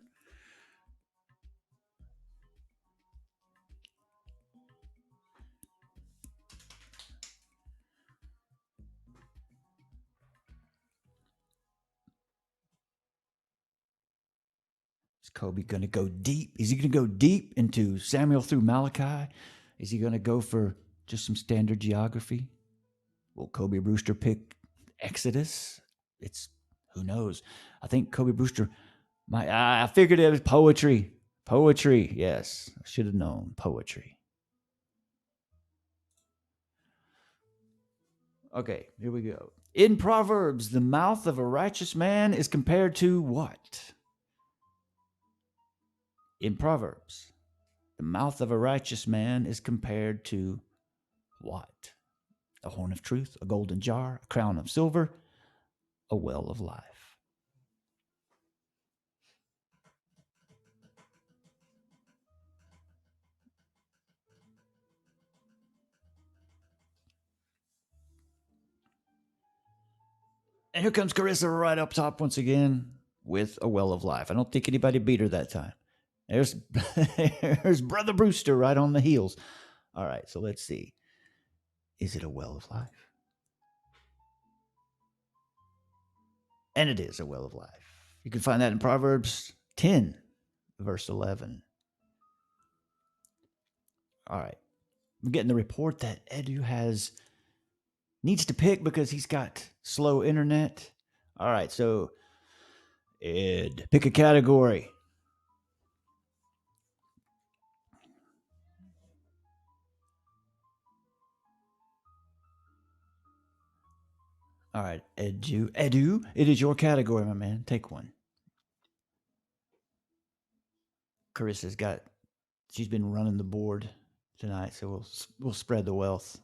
Speaker 1: Is Kobe going to go deep? Is he going to go deep into Samuel through Malachi? Is he going to go for just some standard geography? Will Kobe Brewster pick Exodus? Who knows? I think Kobe Brewster I figured it was poetry. Poetry, yes. I should have known. Poetry. Okay, here we go. In Proverbs, the mouth of a righteous man is compared to what? In Proverbs, the mouth of a righteous man is compared to what? A horn of truth, a golden jar, a crown of silver, a well of life. And here comes Carissa right up top once again with a well of life. I don't think anybody beat her that time. There's, there's Brother Brewster right on the heels. All right, so let's see. Is it a well of life? and it is a well of life. You can find that in Proverbs 10, verse 11. All right. I'm getting the report that Edu needs to pick because he's got slow internet. All right, so Ed, pick a category. All right, Edu, it is your category, my man. Take one. She's been running the board tonight, so we'll spread the wealth.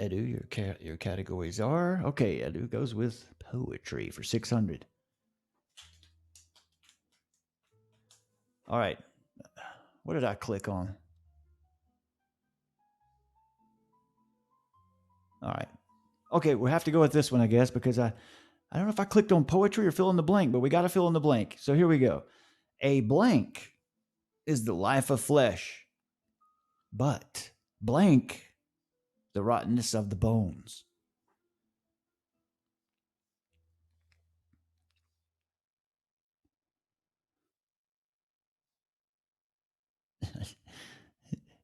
Speaker 1: Edu, your categories are okay. Edu goes with poetry for 600. All right, what did I click on? All right, okay, we'll have to go with this one, I guess, because I don't know if I clicked on poetry or fill in the blank, but we got to fill in the blank. So here we go. A blank is the life of flesh, but blank the rottenness of the bones.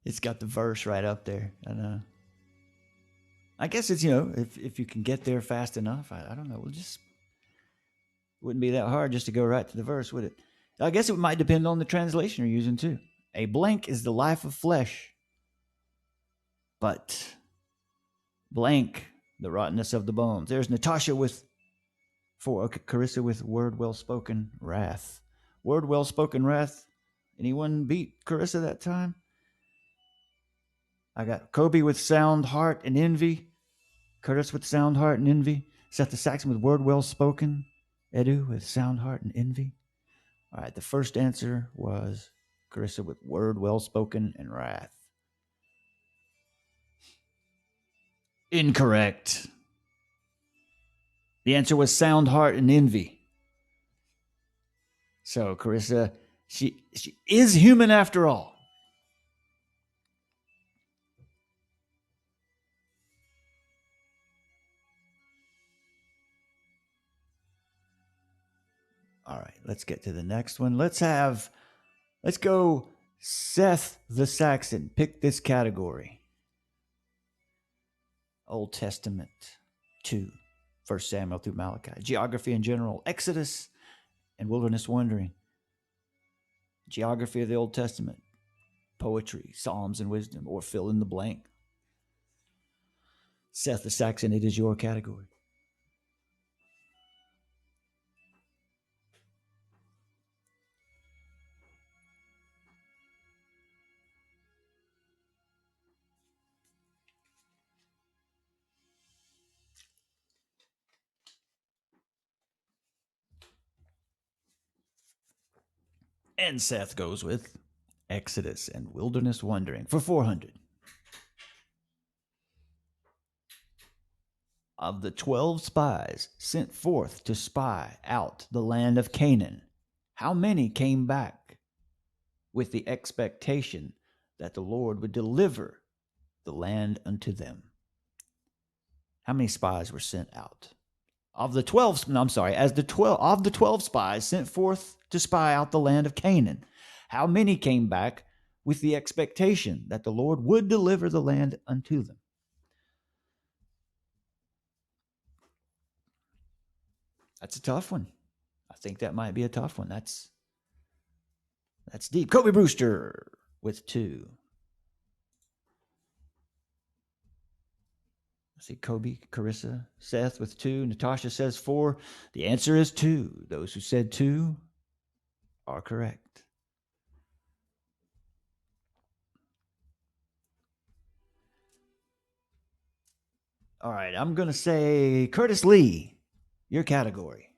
Speaker 1: It's got the verse right up there. And I guess it's, if you can get there fast enough, I don't know. Wouldn't be that hard just to go right to the verse, would it? I guess it might depend on the translation you're using too. A blank is the life of flesh, but blank the rottenness of the bones. There's Natasha Carissa with word well spoken wrath. Word well spoken wrath. Anyone beat Carissa that time? I got Kobe with sound heart and envy. Curtis with sound heart and envy. Seth the Saxon with word well spoken. Edu with sound heart and envy. All right, the first answer was Carissa with word well spoken and wrath. Incorrect. The answer was sound heart and envy. So Carissa, she is human after all. All right, let's get to the next one. Let's go Seth the Saxon. Pick this category. Old Testament 2, 1 Samuel through Malachi. Geography in general, Exodus and wilderness wandering. Geography of the Old Testament, poetry, Psalms and wisdom, or fill in the blank. Seth the Saxon, it is your category. And Seth goes with Exodus and wilderness wandering for 400. Of the 12 spies sent forth to spy out the land of Canaan, how many came back with the expectation that the Lord would deliver the land unto them? How many spies were sent out? Of the 12, no, I'm sorry, of the 12 spies sent forth to spy out the land of Canaan, how many came back with the expectation that the Lord would deliver the land unto them? That's a tough one. I think that might be a tough one. That's deep. Kobe Brewster with 2. See Kobe, Carissa, Seth with 2. Natasha says 4. The answer is 2. Those who said 2 are correct. All right, I'm going to say Curtis Lee, your category.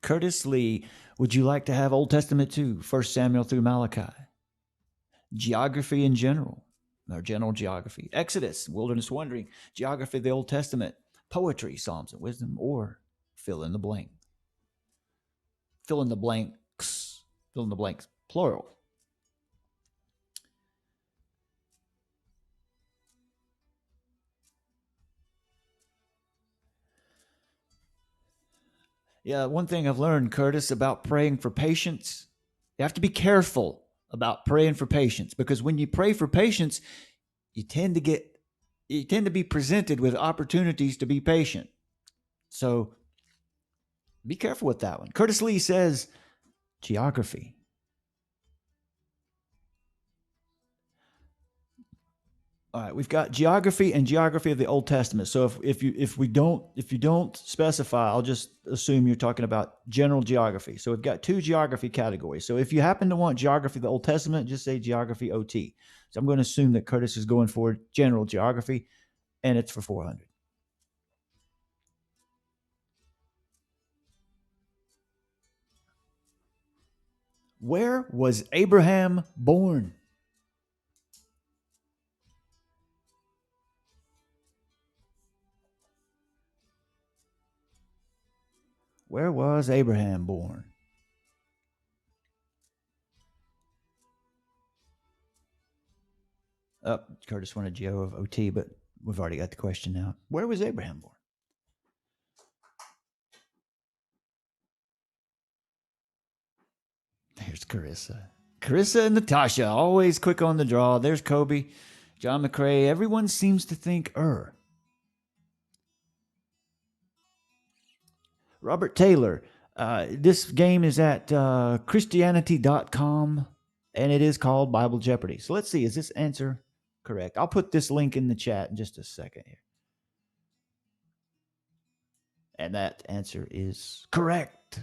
Speaker 1: Curtis Lee, would you like to have Old Testament 2, 1 Samuel through Malachi? Geography in general, or general geography. Exodus, wilderness wandering, geography of the Old Testament, poetry, Psalms and wisdom, or fill in the blank. Fill in the blanks. fill in the blanks, plural. Yeah, one thing I've learned, Curtis, about praying for patience, you have to be careful about praying for patience, because when you pray for patience, you tend to be presented with opportunities to be patient. So be careful with that one. Curtis Lee says geography. All right, we've got geography and geography of the Old Testament. So if you don't specify, I'll just assume you're talking about general geography. So we've got two geography categories. So if you happen to want geography of the Old Testament, just say geography OT. So I'm going to assume that Curtis is going for general geography, and it's for 400. Where was Abraham born? Where was Abraham born? Curtis wanted Geo of OT, but we've already got the question now. Where was Abraham born? There's Carissa. Carissa and Natasha, always quick on the draw. There's Kobe, John McCrae. Everyone seems to think Robert Taylor. This game is at Christianity.com, and it is called Bible Jeopardy. So let's see, is this answer correct? I'll put this link in the chat in just a second here. And that answer is correct.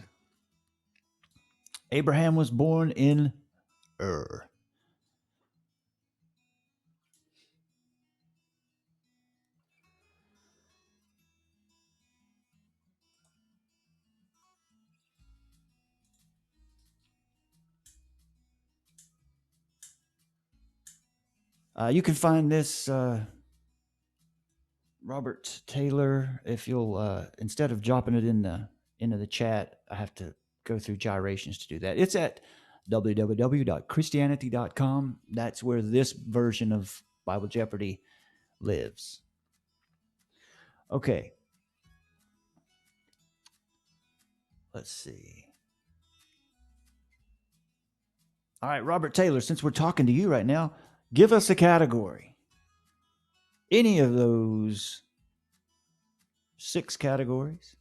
Speaker 1: Abraham was born in Ur. You can find this Robert Taylor. If you'll instead of dropping it into the chat, I have to go through gyrations to do that. It's at www.christianity.com. That's where this version of Bible Jeopardy lives. Okay. Let's see. All right, Robert Taylor, since we're talking to you right now, give us a category. Any of those 6 categories.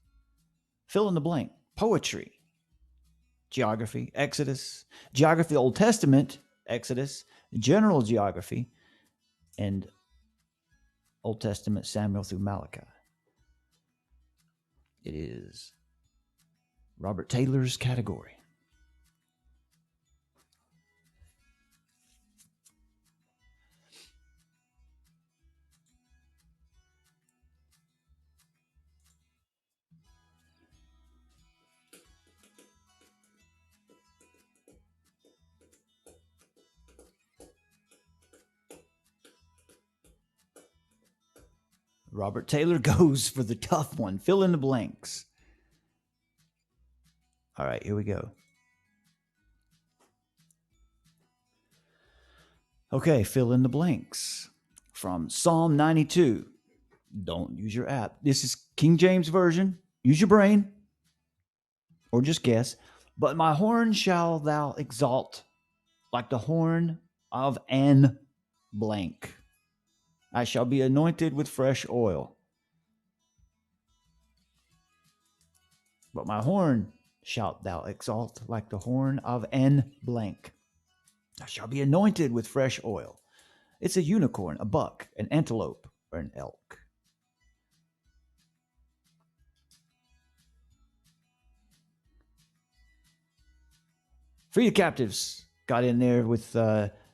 Speaker 1: Fill in the blank. Poetry, geography, Exodus, geography, Old Testament, Exodus, general geography, and Old Testament, Samuel through Malachi. It is Robert Taylor's category. Robert Taylor goes for the tough one. Fill in the blanks. All right, here we go. Okay, fill in the blanks. From Psalm 92. Don't use your app. This is King James Version. Use your brain or just guess. But my horn shall thou exalt like the horn of an blank. I shall be anointed with fresh oil. But my horn shalt thou exalt like the horn of an blank. I shall be anointed with fresh oil. It's a unicorn, a buck, an antelope, or an elk. Free the captives got in there with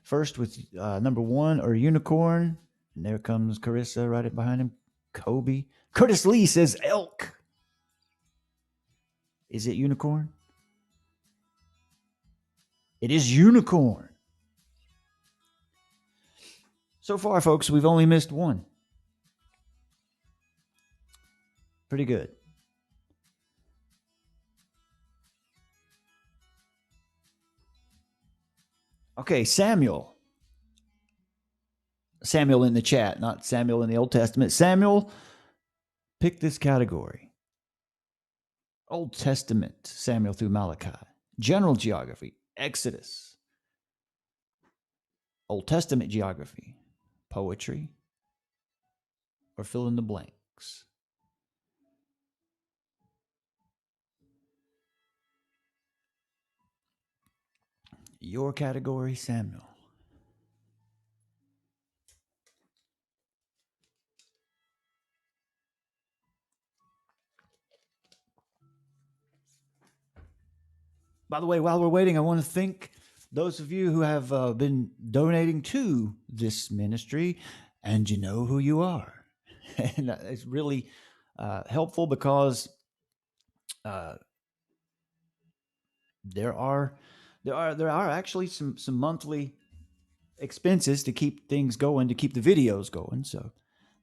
Speaker 1: first with number 1 or unicorn. And there comes Carissa right behind him. Kobe. Curtis Lee says elk. Is it unicorn? It is unicorn. So far, folks, we've only missed one. Pretty good. Okay, Samuel. Samuel in the chat, not Samuel in the Old Testament. Samuel, pick this category. Old Testament, Samuel through Malachi. General geography, Exodus. Old Testament geography, poetry, or fill in the blanks. Your category, Samuel. By the way, while we're waiting, I want to thank those of you who have been donating to this ministry, and you know who you are. And it's really helpful because uh, there are actually some monthly expenses to keep things going, to keep the videos going. So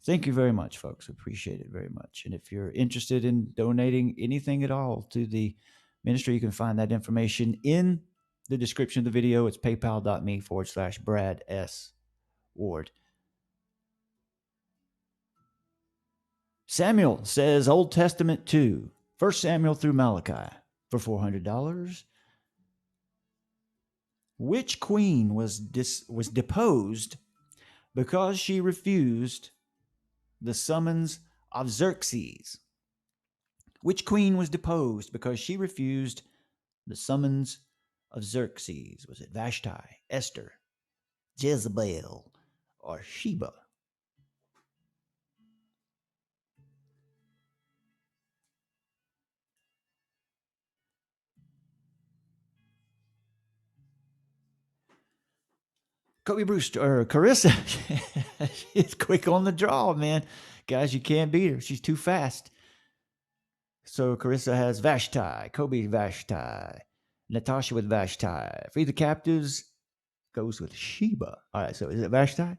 Speaker 1: thank you very much, folks. Appreciate it very much. And if you're interested in donating anything at all to the ministry, you can find that information in the description of the video. It's paypal.me/Brad S. Ward. Samuel says Old Testament 2, 1 Samuel through Malachi for $400. Which queen was deposed because she refused the summons of Xerxes? Which queen was deposed because she refused the summons of Xerxes? Was it Vashti, Esther, Jezebel, or Sheba? Kobe Brewster or Carissa. She's quick on the draw, man. Guys, you can't beat her. She's too fast. So Carissa has Vashti, Kobe Vashti, Natasha with Vashti. Free the Captives goes with Sheba. All right, so is it Vashti?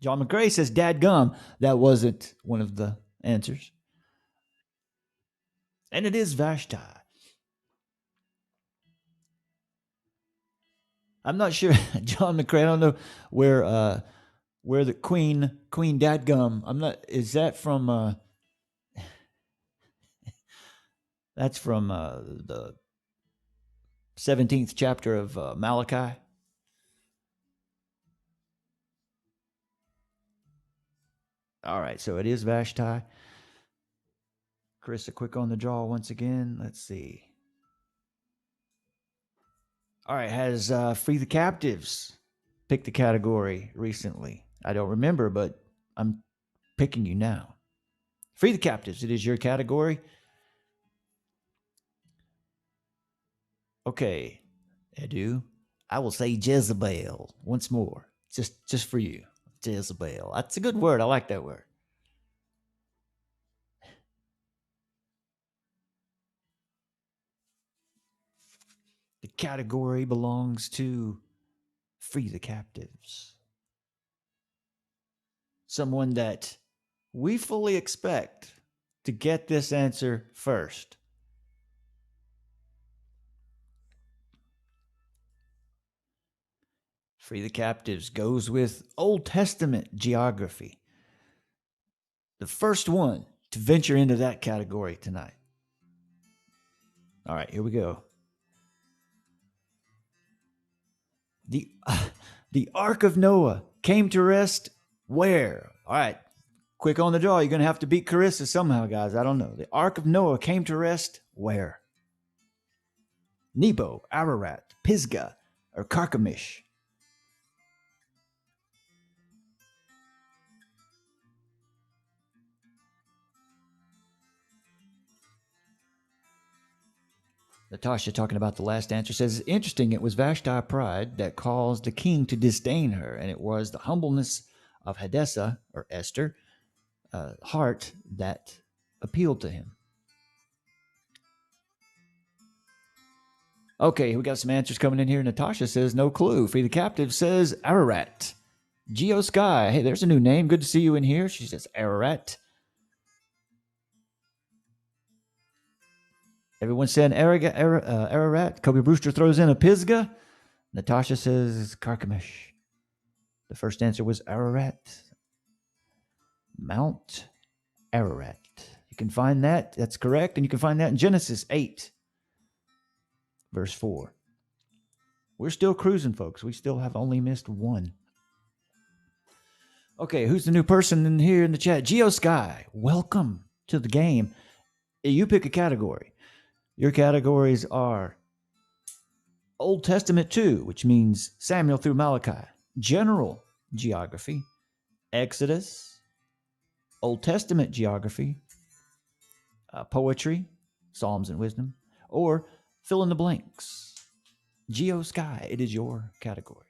Speaker 1: John McGray says Dad Gum. That wasn't one of the answers. And it is Vashti. I'm not sure, John McCray. I don't know where the Queen Dadgum. I'm not. Is that from? That's from the 17th chapter of Malachi. All right, so it is Vashti. Carissa, quick on the draw once again. Let's see. All right, has Free the Captives picked the category recently? I don't remember, but I'm picking you now. Free the Captives, it is your category. Okay, Edu, I will say Jezebel once more, just for you. Jezebel. That's a good word. I like that word. The category belongs to Free the Captives. Someone that we fully expect to get this answer first. Free the Captives goes with Old Testament geography. The first one to venture into that category tonight. All right, here we go. The Ark of Noah came to rest where? All right, quick on the draw. You're going to have to beat Carissa somehow, guys. I don't know. The Ark of Noah came to rest where? Nebo, Ararat, Pisgah, or Carchemish? Natasha, talking about the last answer, says, interesting, it was Vashti pride that caused the king to disdain her, and it was the humbleness of Hadassah, or Esther, heart that appealed to him. Okay, we got some answers coming in here. Natasha says, no clue. Free the Captive says, Ararat. Geo Sky, hey, there's a new name. Good to see you in here. She says, Ararat. Everyone said Ararat. Kobe Brewster throws in a Pisgah. Natasha says Carchemish. The first answer was Ararat. Mount Ararat. You can find that. That's correct. And you can find that in Genesis 8, verse 4. We're still cruising, folks. We still have only missed one. Okay, who's the new person in here in the chat? Geo Sky, welcome to the game. You pick a category. Your categories are Old Testament 2, which means Samuel through Malachi, general geography, Exodus, Old Testament geography, poetry, Psalms and wisdom, or fill in the blanks. Geo Sky, it is your category.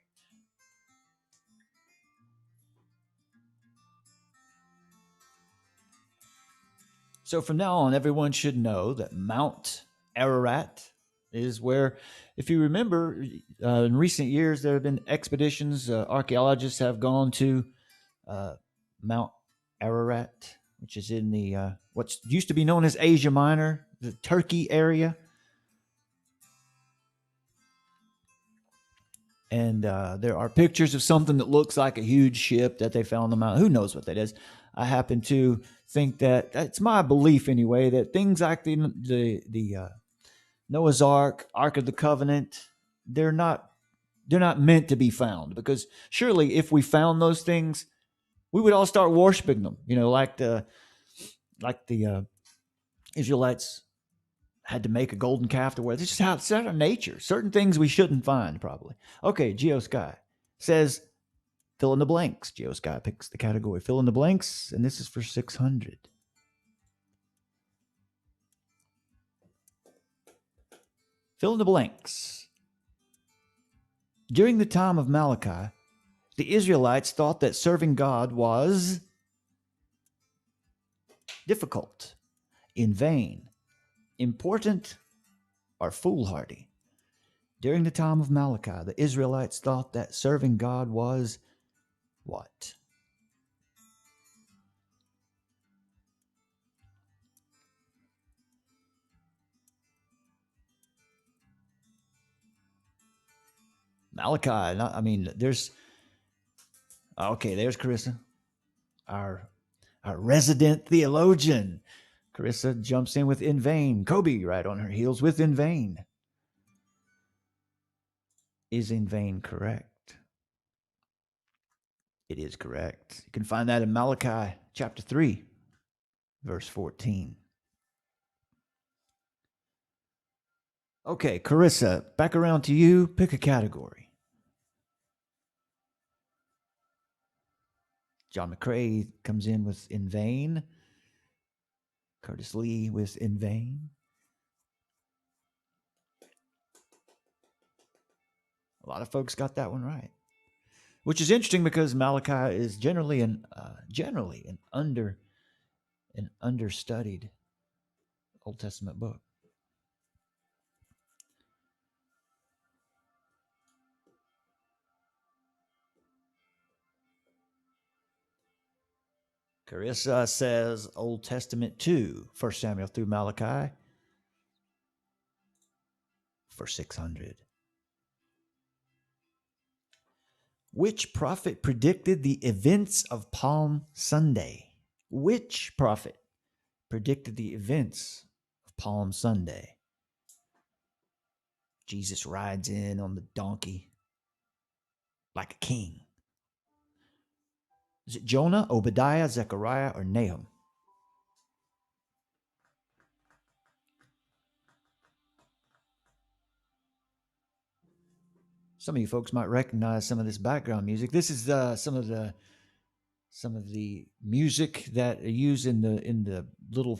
Speaker 1: So from now on, everyone should know that Mount Ararat is where, if you remember, in recent years, there have been expeditions. Archaeologists have gone to Mount Ararat, which is in the what used to be known as Asia Minor, the Turkey area. And there are pictures of something that looks like a huge ship that they found on the mountain. Who knows what that is? I happen to think that it's my belief anyway that things like the Noah's Ark, Ark of the Covenant, they're not meant to be found, because surely if we found those things, we would all start worshiping them. You know, like the Israelites had to make a golden calf to wear. This is how it's out of nature. Certain things we shouldn't find, probably. Okay, Geo Sky says fill in the blanks. Geo Sky picks the category fill in the blanks, and this is for 600. Fill in the blanks. During the time of Malachi, the Israelites thought that serving God was difficult, in vain, important, or foolhardy. During the time of Malachi, the Israelites thought that serving God was what? Malachi, there's... Okay, there's Carissa, our resident theologian. Carissa jumps in with in vain. Kobe right on her heels with in vain. Is in vain correct? It is correct. You can find that in Malachi chapter 3, verse 14. Okay, Carissa, back around to you. Pick a category. John McCrae comes in with in vain. Curtis Lee with in vain. A lot of folks got that one right, which is interesting because Malachi is generally an understudied Old Testament book. Carissa says Old Testament 2, 1 Samuel through Malachi, for 600. Which prophet predicted the events of Palm Sunday? Which prophet predicted the events of Palm Sunday? Jesus rides in on the donkey like a king. Is it Jonah, Obadiah, Zechariah, or Nahum? Some of you folks might recognize some of this background music. This is some of the music that I use in the little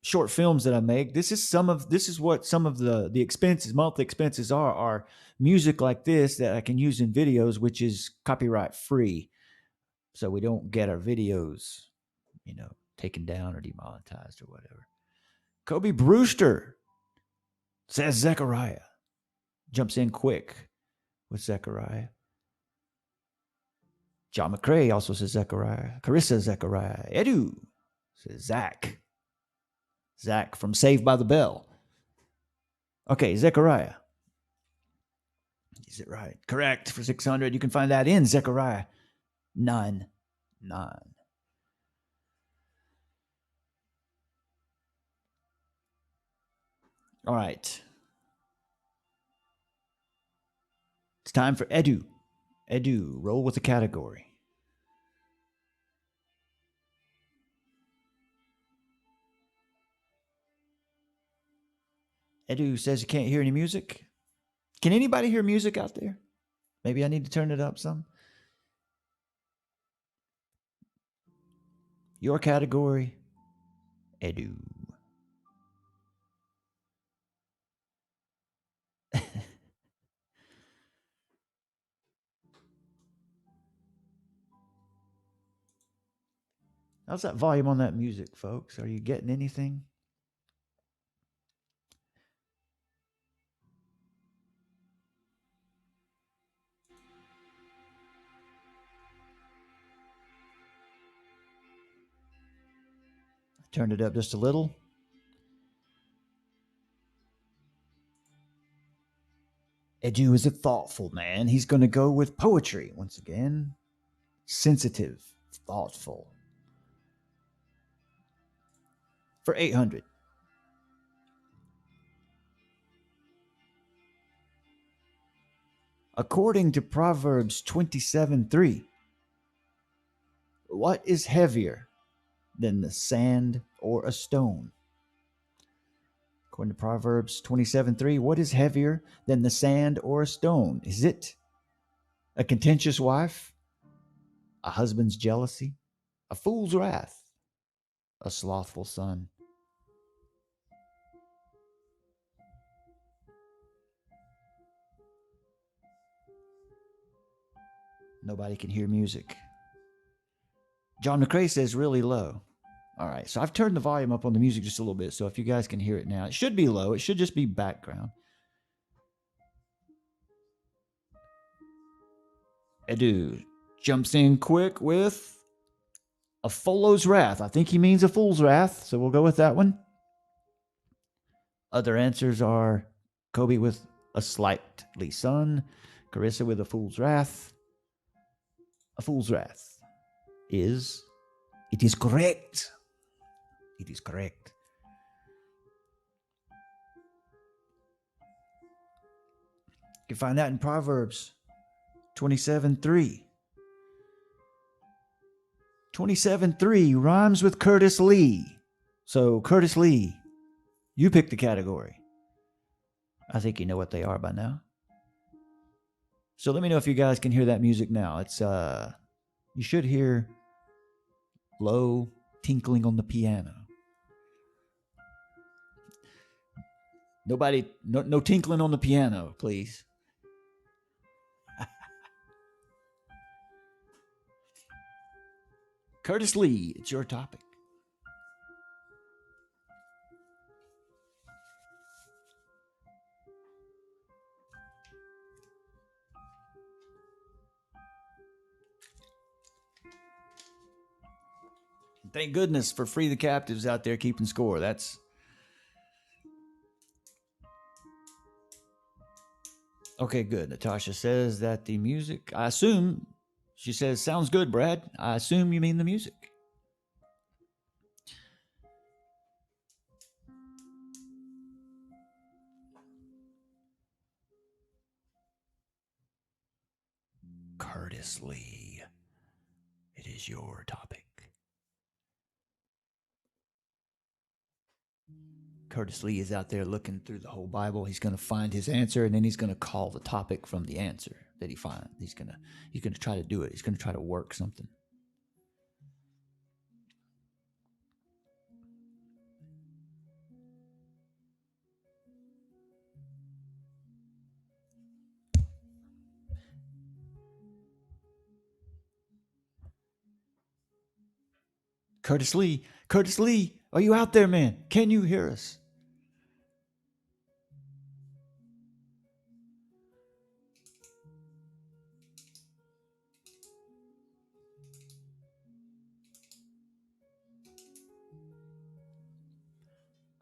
Speaker 1: short films that I make. This is what some of the expenses, monthly expenses are music like this that I can use in videos, which is copyright free. So we don't get our videos, taken down or demonetized or whatever. Kobe Brewster says Zechariah. Jumps in quick with Zechariah. John McCrae also says Zechariah. Carissa, Zechariah. Edu says Zach. Zach from Saved by the Bell. Okay, Zechariah. Is it right? Correct for 600. You can find that in Zechariah 9:9. All right. It's time for Edu. Edu, roll with the category. Edu says you can't hear any music. Can anybody hear music out there? Maybe I need to turn it up some. Your category, Edu. How's that volume on that music, folks? Are you getting anything? Turned it up just a little. Edu is a thoughtful man. He's going to go with poetry once again. Sensitive, thoughtful. For 800. According to Proverbs 27:3, what is heavier than the sand or a stone? According to Proverbs 27:3, what is heavier than the sand or a stone? Is it a contentious wife, a husband's jealousy, a fool's wrath, a slothful son? Nobody can hear music. John McCrae says really low. All right, so I've turned the volume up on the music just a little bit, so if you guys can hear it now, it should be low. It should just be background. Edu jumps in quick with a fool's wrath. I think he means a fool's wrath, so we'll go with that one. Other answers are Kobe with a slightly son, Carissa with a fool's wrath. A fool's wrath is, it is correct. It is correct. You can find that in Proverbs 27:3. 27:3 rhymes with Curtis Lee. So, Curtis Lee, you pick the category. I think you know what they are by now. So let me know if you guys can hear that music now. It's you should hear low tinkling on the piano. Nobody, no tinkling on the piano, please. Curtis Lee, it's your topic. Thank goodness for Free the Captives out there keeping score. That's okay, good. Natasha says that the music, I assume, she says, sounds good, Brad. I assume you mean the music. Curtis Lee, it is your topic. Curtis Lee is out there looking through the whole Bible. He's going to find his answer, and then he's going to call the topic from the answer that he finds. He's going to try to do it. He's going to try to work something. Curtis Lee, are you out there, man? Can you hear us?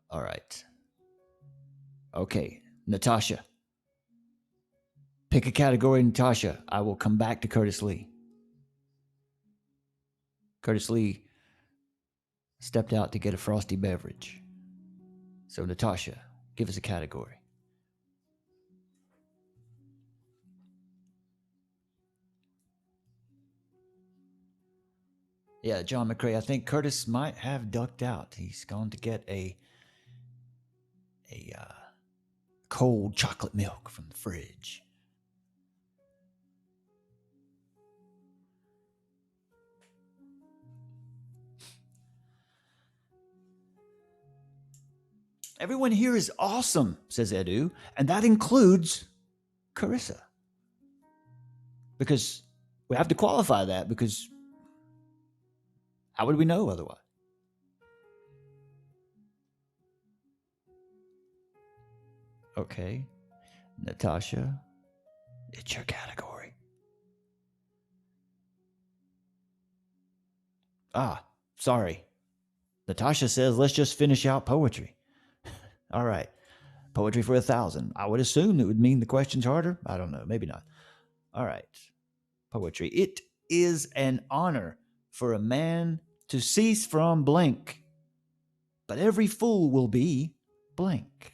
Speaker 1: All right. Okay, Natasha, Pick a category, Natasha. I will come back to Curtis Lee. Curtis Lee stepped out to get a frosty beverage. So, Natasha, give us a category. Yeah, John McCrae. I think Curtis might have ducked out. He's gone to get a cold chocolate milk from the fridge. Everyone here is awesome, says Edu, and that includes Carissa. Because we have to qualify that, because how would we know otherwise? Okay, Natasha, it's your category. Sorry. Natasha says, let's just finish out poetry. All right. Poetry for 1,000. I would assume it would mean the question's harder. I don't know. Maybe not. All right. Poetry. It is an honor for a man to cease from blank, but every fool will be blank.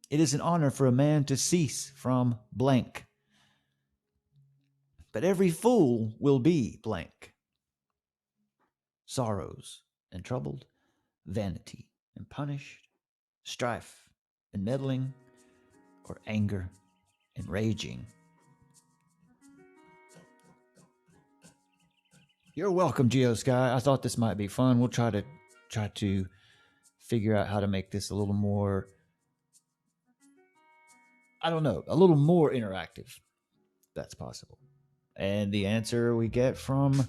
Speaker 1: It is an honor for a man to cease from blank, but every fool will be blank. Sorrows and troubled, vanity and punished, strife and meddling, or anger and raging. You're welcome, GeoSky. I thought this might be fun. We'll try to figure out how to make this a little more, a little more interactive. That's possible. And the answer we get from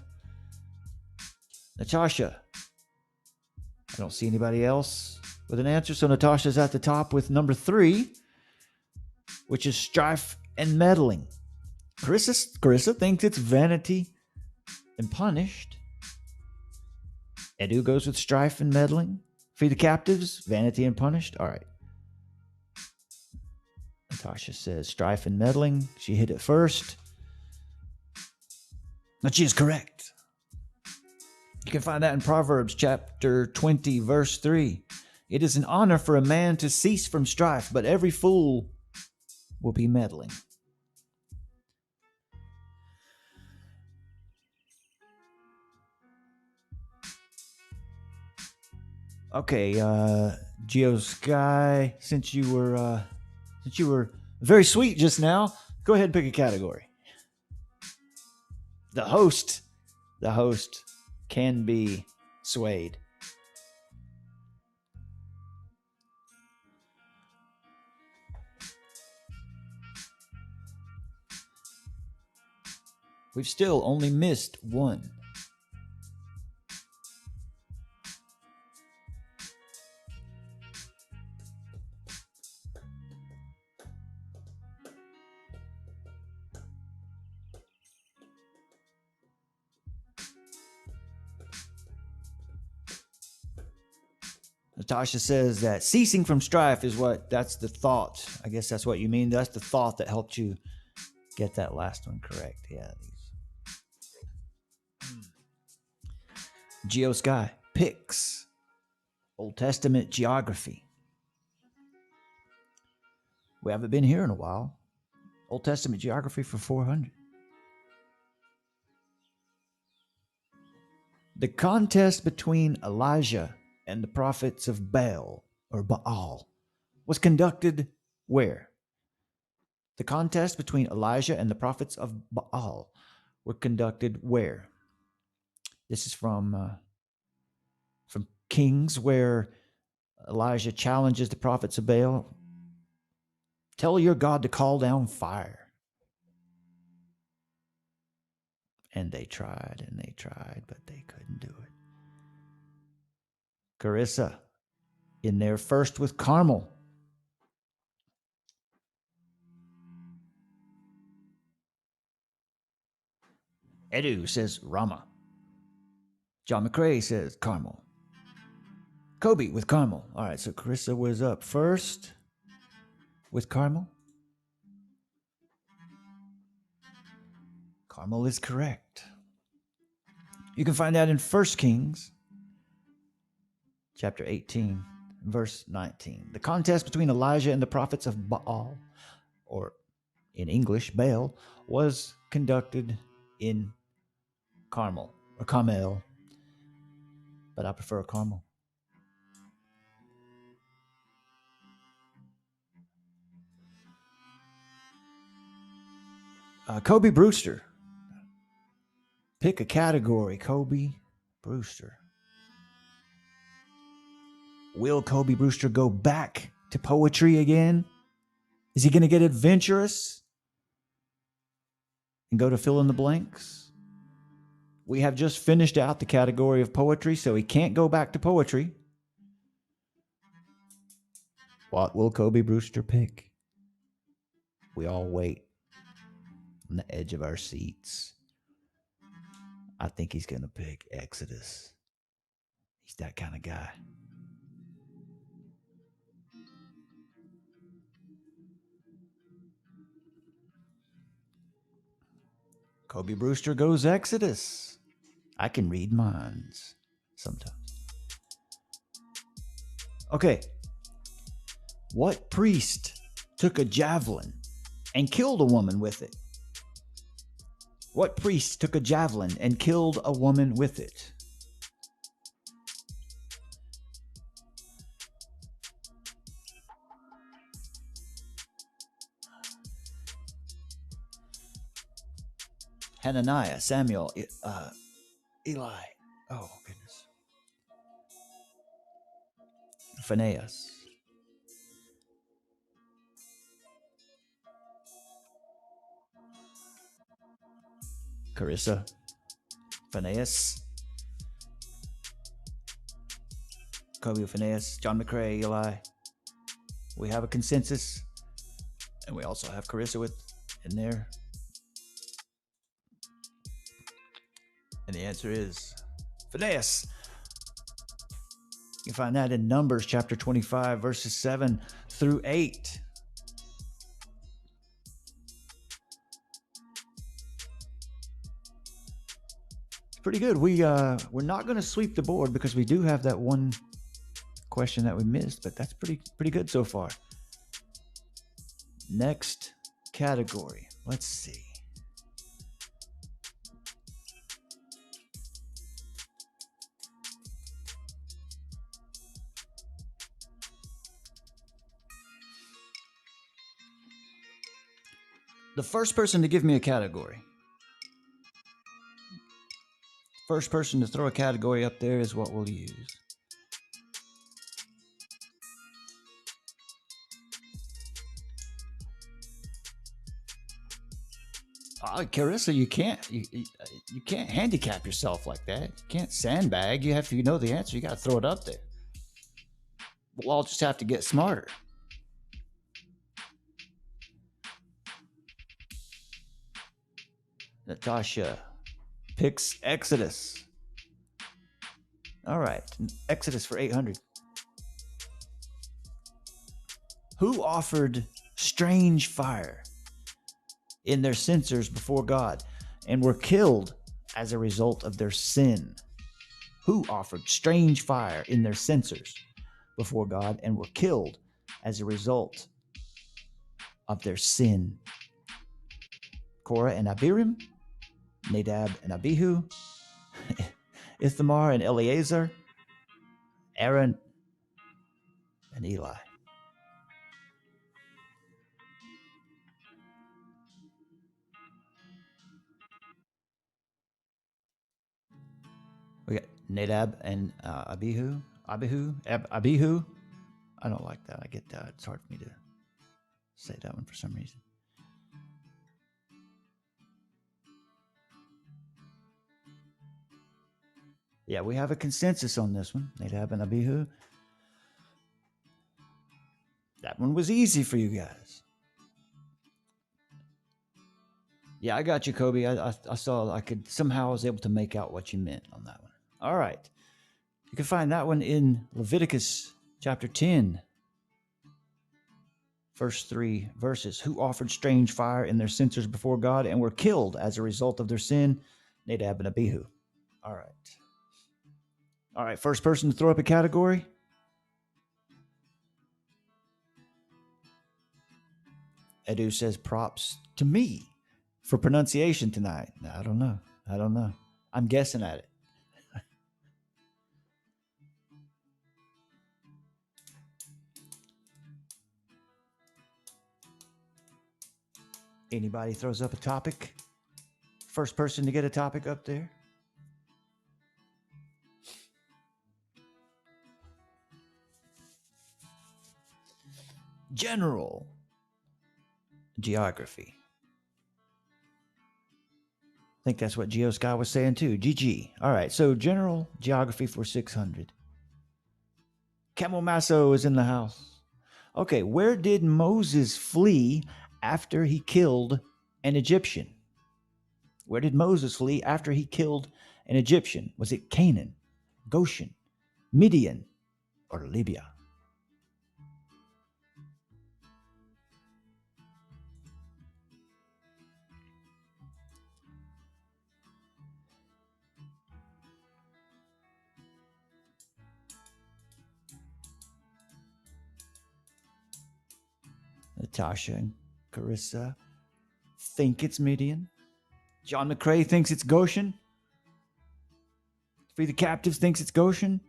Speaker 1: Natasha. I don't see anybody else with an answer, so Natasha's at the top with number 3, which is strife and meddling. Carissa thinks it's vanity and punished. Edu goes with strife and meddling. Free the captives, vanity and punished. All right. Natasha says strife and meddling. She hit it first. But she is correct. You can find that in Proverbs chapter 20, verse 3. It is an honor for a man to cease from strife, but every fool will be meddling. Okay, GeoSky, since you were very sweet just now, go ahead and pick a category. The host can be swayed. We've still only missed one. Natasha says that ceasing from strife that's the thought. I guess that's what you mean. That's the thought that helped you get that last one correct. Yeah. GeoSky picks Old Testament geography. We haven't been here in a while. Old Testament geography for 400. The contest between Elijah and the prophets of Baal was conducted where? The contest between Elijah and the prophets of Baal were conducted where? This is from Kings, where Elijah challenges the prophets of Baal. Tell your God to call down fire. And they tried, but they couldn't do it. Carissa, in there first with Carmel. Edu says Rama. John McCrae says Carmel. Kobe with Carmel. All right, so Carissa was up first with Carmel. Carmel is correct. You can find that in 1 Kings chapter 18, verse 19. The contest between Elijah and the prophets of Baal, or in English, Baal, was conducted in Carmel, or Carmel, but I prefer Carmel. Kobe Brewster. Pick a category, Kobe Brewster. Will Kobe Brewster go back to poetry again? Is he going to get adventurous and go to fill in the blanks? We have just finished out the category of poetry, so he can't go back to poetry. What will Kobe Brewster pick? We all wait on the edge of our seats. I think he's going to pick Exodus. He's that kind of guy. Kobe Brewster goes Exodus. I can read minds sometimes. Okay. What priest took a javelin and killed a woman with it? What priest took a javelin and killed a woman with it? Hananiah, Samuel, Eli. Oh, goodness. Phinehas. Carissa. Phinehas. Kobe Phinehas. John McCrae, Eli. We have a consensus. And we also have Carissa in there. And the answer is Phinehas. You can find that in Numbers chapter 25, verses 7 through 8. It's pretty good. We're not going to sweep the board because we do have that one question that we missed, but that's pretty good so far. Next category. Let's see. The first person to give me a category. First person to throw a category up there is what we'll use. Carissa, you can't handicap yourself like that. You can't sandbag. You have to know the answer. You got to throw it up there. We'll all just have to get smarter. Natasha picks Exodus. All right, Exodus for 800. Who offered strange fire in their censers before God and were killed as a result of their sin? Who offered strange fire in their censers before God and were killed as a result of their sin? Korah and Abiram, Nadab and Abihu, Ithamar and Eleazar, Aaron and Eli. We got Nadab and Abihu. Abihu. I don't like that. I get that. It's hard for me to say that one for some reason. Yeah, we have a consensus on this one. Nadab and Abihu. That one was easy for you guys. Yeah, I got you, Kobe. I saw I was able to make out what you meant on that one. All right. You can find that one in Leviticus chapter 10. First 3 verses. Who offered strange fire in their censers before God and were killed as a result of their sin? Nadab and Abihu. All right. All right. First person to throw up a category. Edu says props to me for pronunciation tonight. I don't know. I'm guessing at it. Anybody throws up a topic? First person to get a topic up there. General geography. I think that's what Geo Sky was saying too. GG. All right. So general geography for 600. Camel Masso is in the house. Okay. Where did Moses flee after he killed an Egyptian? Where did Moses flee after he killed an Egyptian? Was it Canaan, Goshen, Midian, or Libya? Natasha and Carissa think it's Midian. John McCrae thinks it's Goshen. Free the Captives thinks it's Goshen.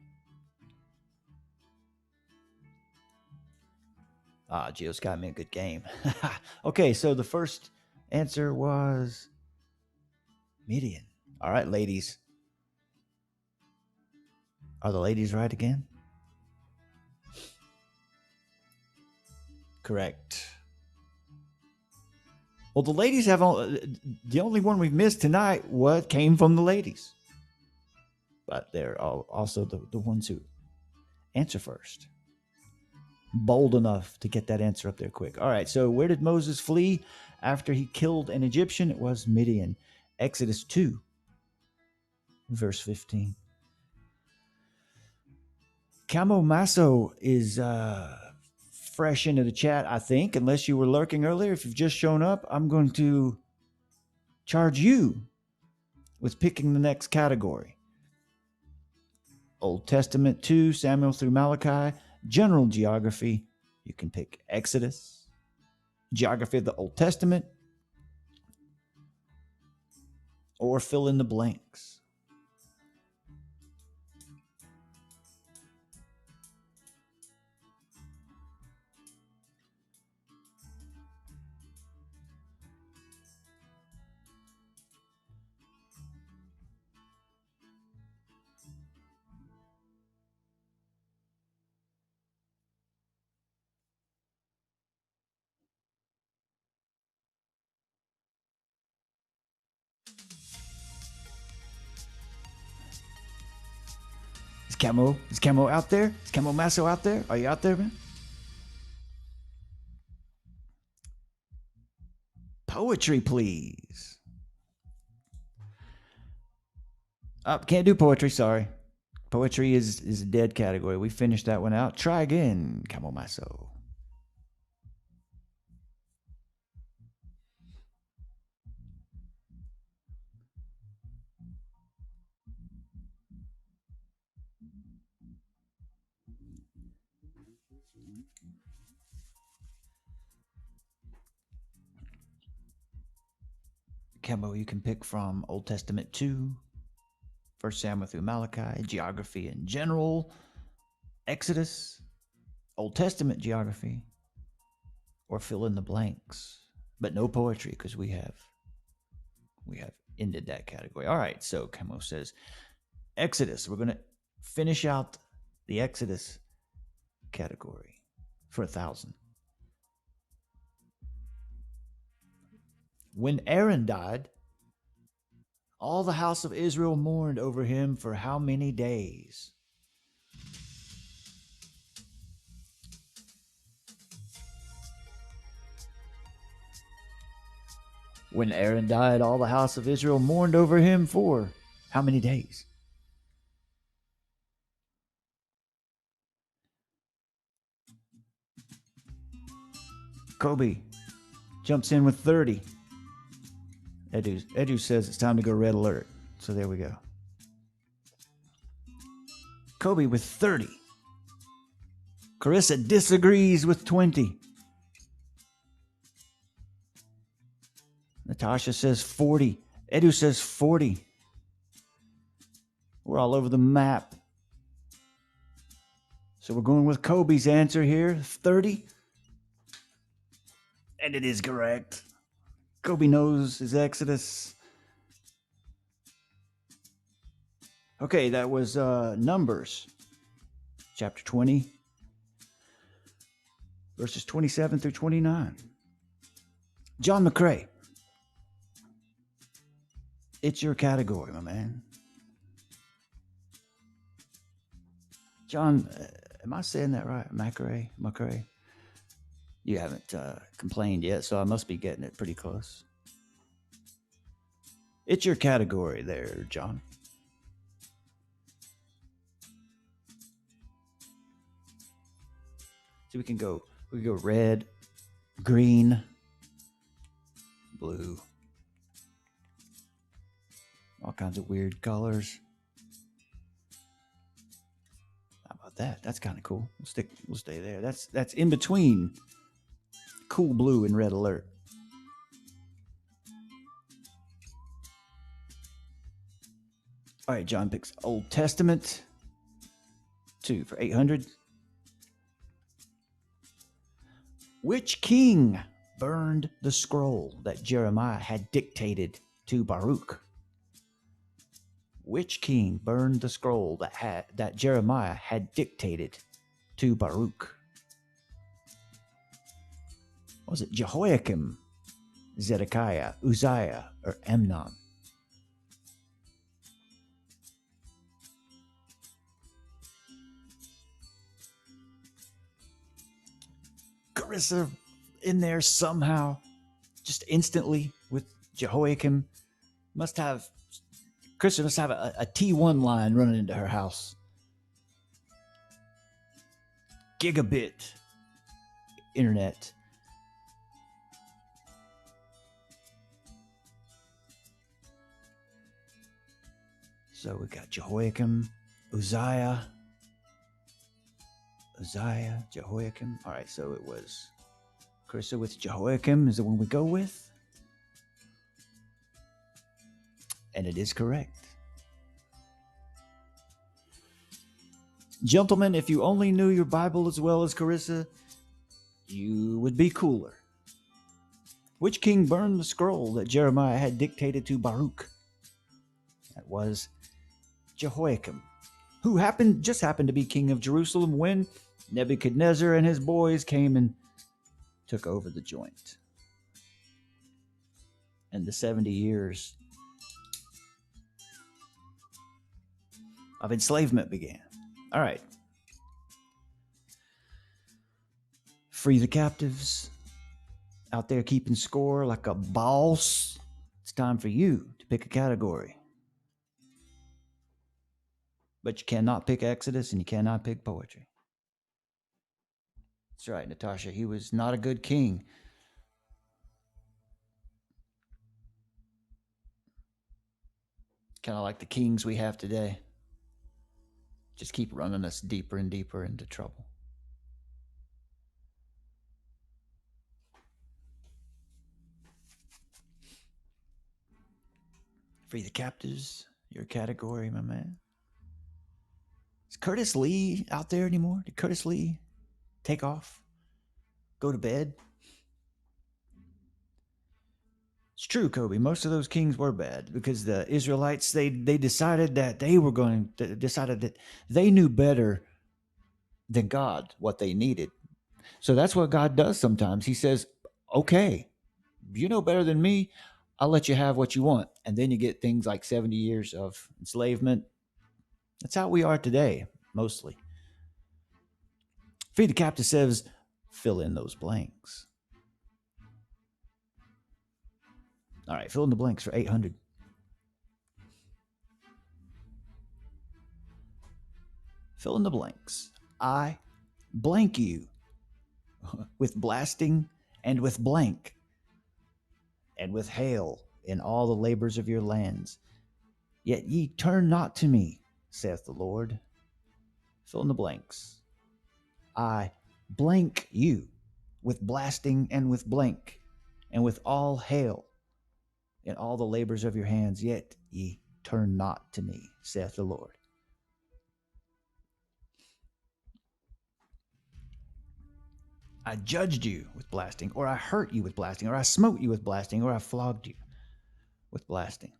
Speaker 1: Geo's got me a good game. Okay, so the first answer was Midian. All right, ladies. Are the ladies right again? Correct. Well, the ladies have the only one we've missed tonight came from the ladies. But they're also the ones who answer first. Bold enough to get that answer up there quick. All right, so where did Moses flee after he killed an Egyptian? It was Midian. Exodus 2, verse 15. Camo Masso is fresh into the chat, I think, unless you were lurking earlier. If you've just shown up, I'm going to charge you with picking the next category. Old Testament 2, Samuel through Malachi. General geography, you can pick Exodus. Geography of the Old Testament, or fill in the blanks. Is Camo out there? Is Camo Masso out there? Are you out there, man? Poetry, please. Can't do poetry, sorry. Poetry is a dead category. We finished that one out. Try again, Camo Masso. Camo, you can pick from Old Testament 2, 1 Samuel through Malachi, geography in general, Exodus, Old Testament geography, or fill in the blanks. But no poetry, because we have ended that category. All right, so Camo says Exodus. We're going to finish out the Exodus category for 1,000. When Aaron died, all the house of Israel mourned over him for how many days? When Aaron died, all the house of Israel mourned over him for how many days? Kobe jumps in with 30. Edu says it's time to go red alert. So there we go. Kobe with 30. Carissa disagrees with 20. Natasha says 40. Edu says 40. We're all over the map. So we're going with Kobe's answer here, 30. And it is correct. Kobe knows his Exodus. Okay, that was Numbers, chapter 20, verses 27 through 29. John McCrae, it's your category, my man. John, am I saying that right? McCrae? You haven't complained yet, so I must be getting it pretty close. It's your category there, John. So we can go red, green, blue. All kinds of weird colors. How about that? That's kind of cool. We'll stay there. That's in between cool blue and red alert. All right, John picks Old Testament 2 for 800. Which king burned the scroll that Jeremiah had dictated to Baruch? Which king burned the scroll that Jeremiah had dictated to Baruch? Was it Jehoiakim, Zedekiah, Uzziah, or Amnon? Carissa in there somehow, just instantly with Jehoiakim. Carissa must have a T1 line running into her house. Gigabit internet. So we got Jehoiakim, Uzziah, Jehoiakim. All right, so it was Carissa with Jehoiakim is the one we go with. And it is correct. Gentlemen, if you only knew your Bible as well as Carissa, you would be cooler. Which king burned the scroll that Jeremiah had dictated to Baruch? That was Jehoiakim, who just happened to be king of Jerusalem when Nebuchadnezzar and his boys came and took over the joint. And the 70 years of enslavement began. All right. Free the captives out there keeping score like a boss. It's time for you to pick a category. But you cannot pick Exodus and you cannot pick poetry. That's right, Natasha. He was not a good king. Kind of like the kings we have today. Just keep running us deeper and deeper into trouble. Free the captives, your category, my man. Is Curtis Lee out there anymore? Did Curtis Lee take off? Go to bed? It's true, Kobe. Most of those kings were bad because the Israelites, they decided that decided that they knew better than God what they needed. So that's what God does sometimes. He says, okay, you know better than me. I'll let you have what you want. And then you get things like 70 years of enslavement. That's how we are today, mostly. Free the Captive says, fill in those blanks. All right, fill in the blanks for 800. Fill in the blanks. I blank you with blasting and with blank, and with hail in all the labors of your lands. Yet ye turn not to me, saith the Lord. Fill in the blanks. I blank you with blasting and with blank, and with all hail in all the labors of your hands, yet ye turn not to me, saith the Lord. I judged you with blasting, or I hurt you with blasting, or I smote you with blasting, or I flogged you with blasting.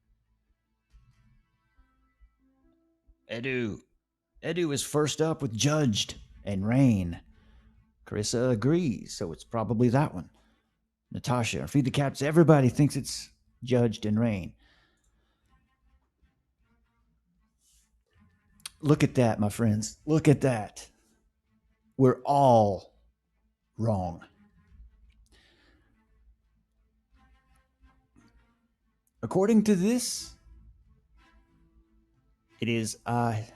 Speaker 1: Edu. Edu is first up with judged and rain. Carissa agrees, so it's probably that one. Natasha, feed the cats. Everybody thinks it's judged and rain. Look at that, my friends. Look at that. We're all wrong. According to this, it is I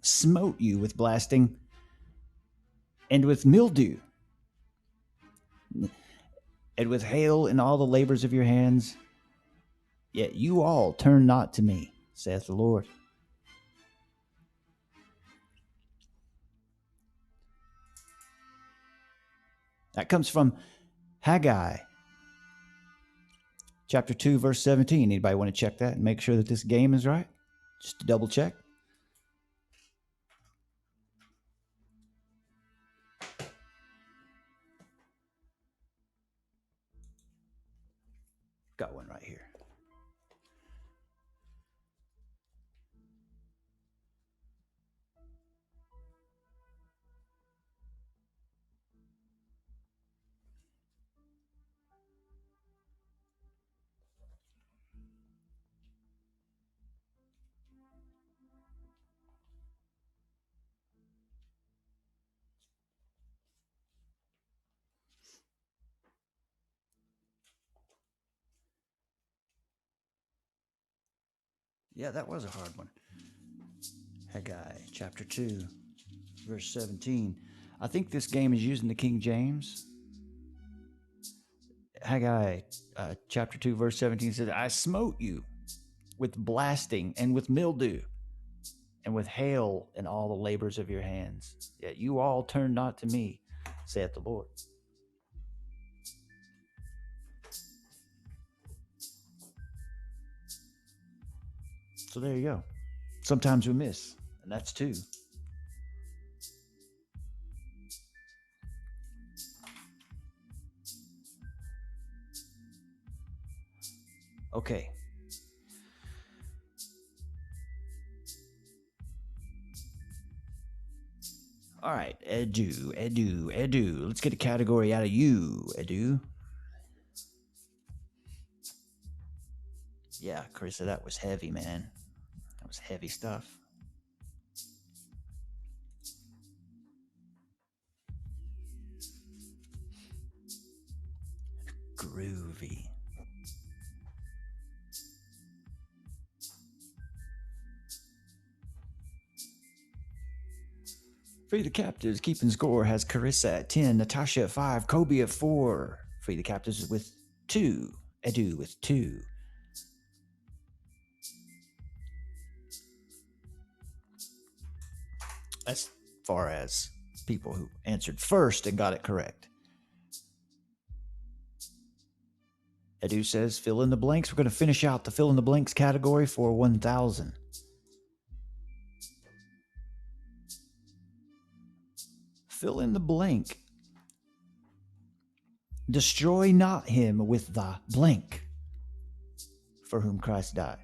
Speaker 1: smote you with blasting and with mildew and with hail in all the labors of your hands. Yet you all turn not to me, saith the Lord. That comes from Haggai, chapter 2, verse 17. Anybody want to check that and make sure that this game is right? Just to double check. Got one right here. Yeah, that was a hard one. Haggai, chapter 2, verse 17. I think this game is using the King James. Haggai, chapter 2, verse 17 says, I smote you with blasting and with mildew and with hail in all the labors of your hands. Yet you all turn not to me, saith the Lord. So there you go. Sometimes we miss, and that's two. Okay. All right, Edu. Let's get a category out of you, Edu. Yeah, Carissa, that was heavy, man. That was heavy stuff. Groovy. Free the Captives keeping score has Carissa at 10, Natasha at 5, Kobe at 4. Free the Captives with 2, Edu with 2. As far as people who answered first and got it correct. Edu says fill in the blanks. We're going to finish out the fill in the blanks category for 1,000. Fill in the blank. Destroy not him with the blank for whom Christ died.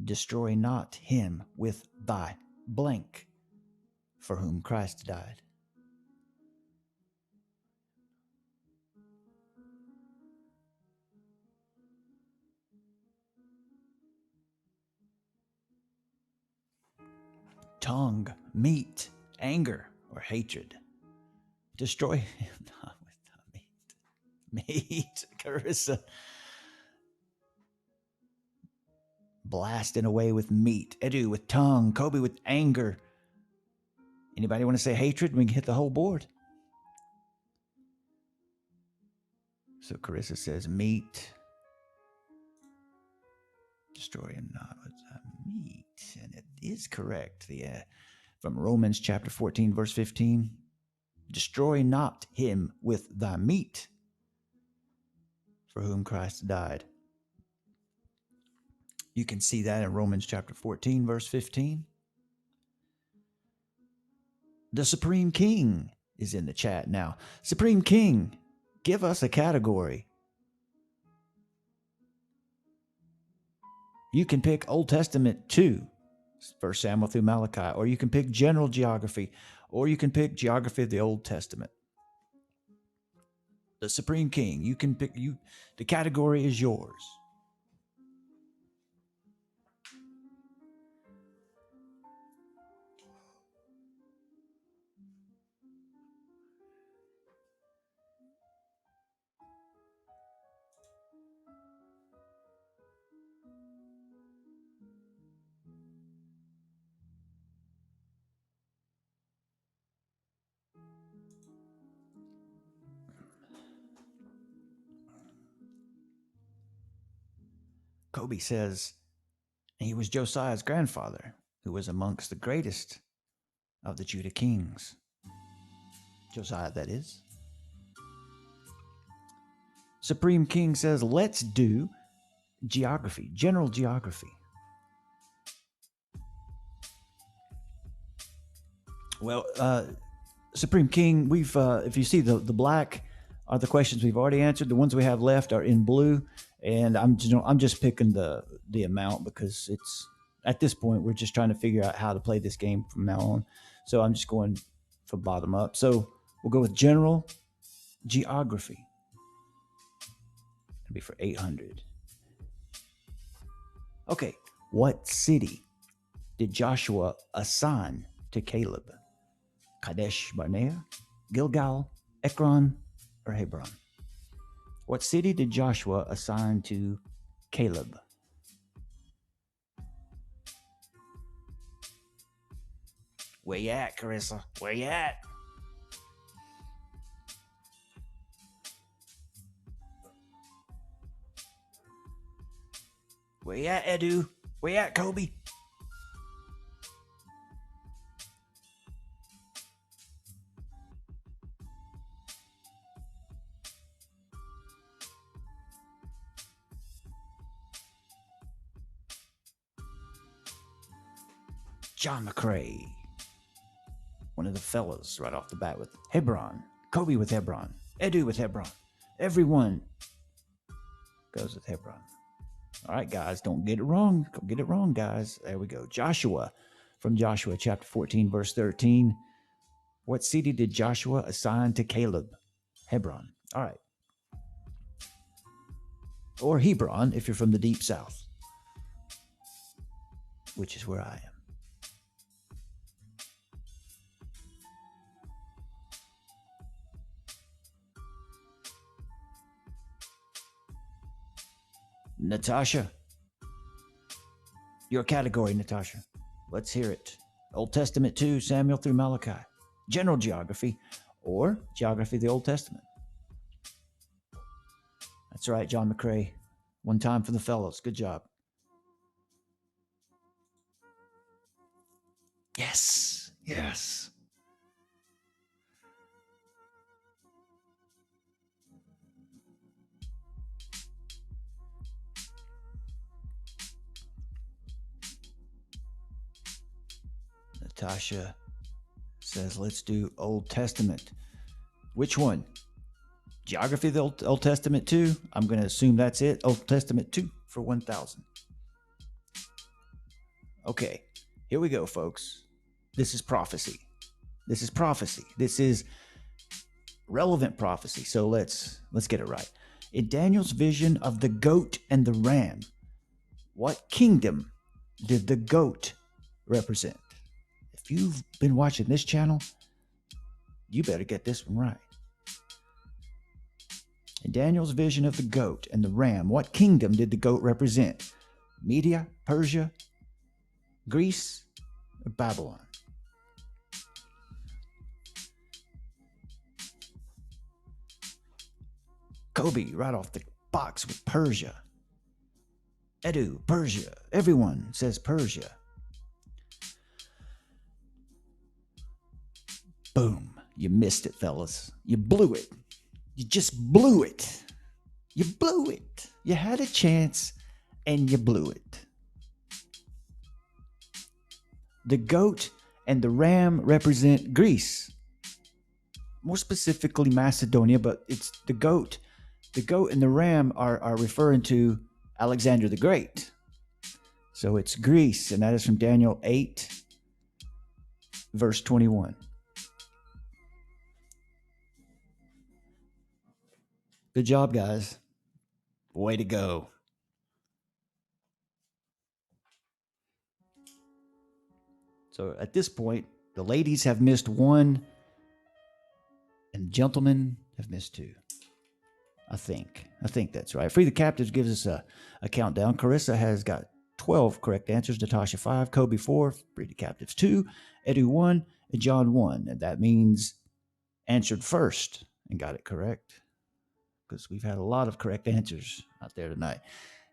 Speaker 1: Destroy not him with thy blank for whom Christ died. Tongue, meat, anger, or hatred. Destroy him not with the meat. Meat, Carissa. Blasting away with meat. Edu with tongue. Kobe with anger. Anybody want to say hatred? We can hit the whole board. So Carissa says meat. Destroy him not with meat. And it is correct. From Romans chapter 14, verse 15. Destroy not him with thy meat, for whom Christ died. You can see that in Romans chapter 14, verse 15. The Supreme King is in the chat now. Supreme King, give us a category. You can pick Old Testament 2, 1 Samuel through Malachi, or you can pick general geography, or you can pick geography of the Old Testament. The Supreme King, you can pick. The category is yours. Kobe says he was Josiah's grandfather, who was amongst the greatest of the Judah kings. Josiah, that is. Supreme King says, let's do geography, general geography. Well, Supreme King, we've if you see the black are the questions we've already answered. The ones we have left are in blue, and I'm just picking the amount because it's at this point we're just trying to figure out how to play this game from now on. So I'm just going from bottom up. So we'll go with general geography. It'll be for 800. Okay, what city did Joshua assign to Caleb? Kadesh Barnea, Gilgal, Ekron, or Hebron? What city did Joshua assign to Caleb? Where you at, Carissa? Where you at? Where you at, Edu? Where you at, Kobe? John McCrae, one of the fellas right off the bat with Hebron. Kobe with Hebron. Edu with Hebron. Everyone goes with Hebron. All right, guys, don't get it wrong. Don't get it wrong, guys. There we go. Joshua, from Joshua chapter 14, verse 13. What city did Joshua assign to Caleb? Hebron. All right. Or Hebron, if you're from the deep south, which is where I am. Natasha. Your category, Natasha. Let's hear it. Old Testament 2, Samuel through Malachi. General geography or geography of the Old Testament. That's right, John McCrae. One time for the fellows. Good job. Yes. Yes. Natasha says, let's do Old Testament. Which one? Geography of the Old Testament 2. I'm going to assume that's it. Old Testament 2 for 1,000. Okay, here we go, folks. This is prophecy. This is prophecy. This is relevant prophecy. So let's get it right. In Daniel's vision of the goat and the ram, what kingdom did the goat represent? If you've been watching this channel, you better get this one right. In Daniel's vision of the goat and the ram, what kingdom did the goat represent? Media, Persia, Greece, or Babylon? Kobe right off the box with Persia. Edu, Persia. Everyone says Persia. Boom. You missed it, fellas. You blew it. You just blew it. You blew it. You had a chance and you blew it. The goat and the ram represent Greece. More specifically Macedonia, but it's the goat. The goat and the ram are referring to Alexander the Great. So it's Greece, and that is from Daniel 8, verse 21. Good job, guys. Way to go. So at this point, the ladies have missed one, and gentlemen have missed two. I think that's right. Free the Captives gives us a countdown. Carissa has got 12 correct answers. Natasha 5, Kobe 4, Free the Captives 2, Edu 1, and John 1. And that means answered first and got it correct, because we've had a lot of correct answers out there tonight.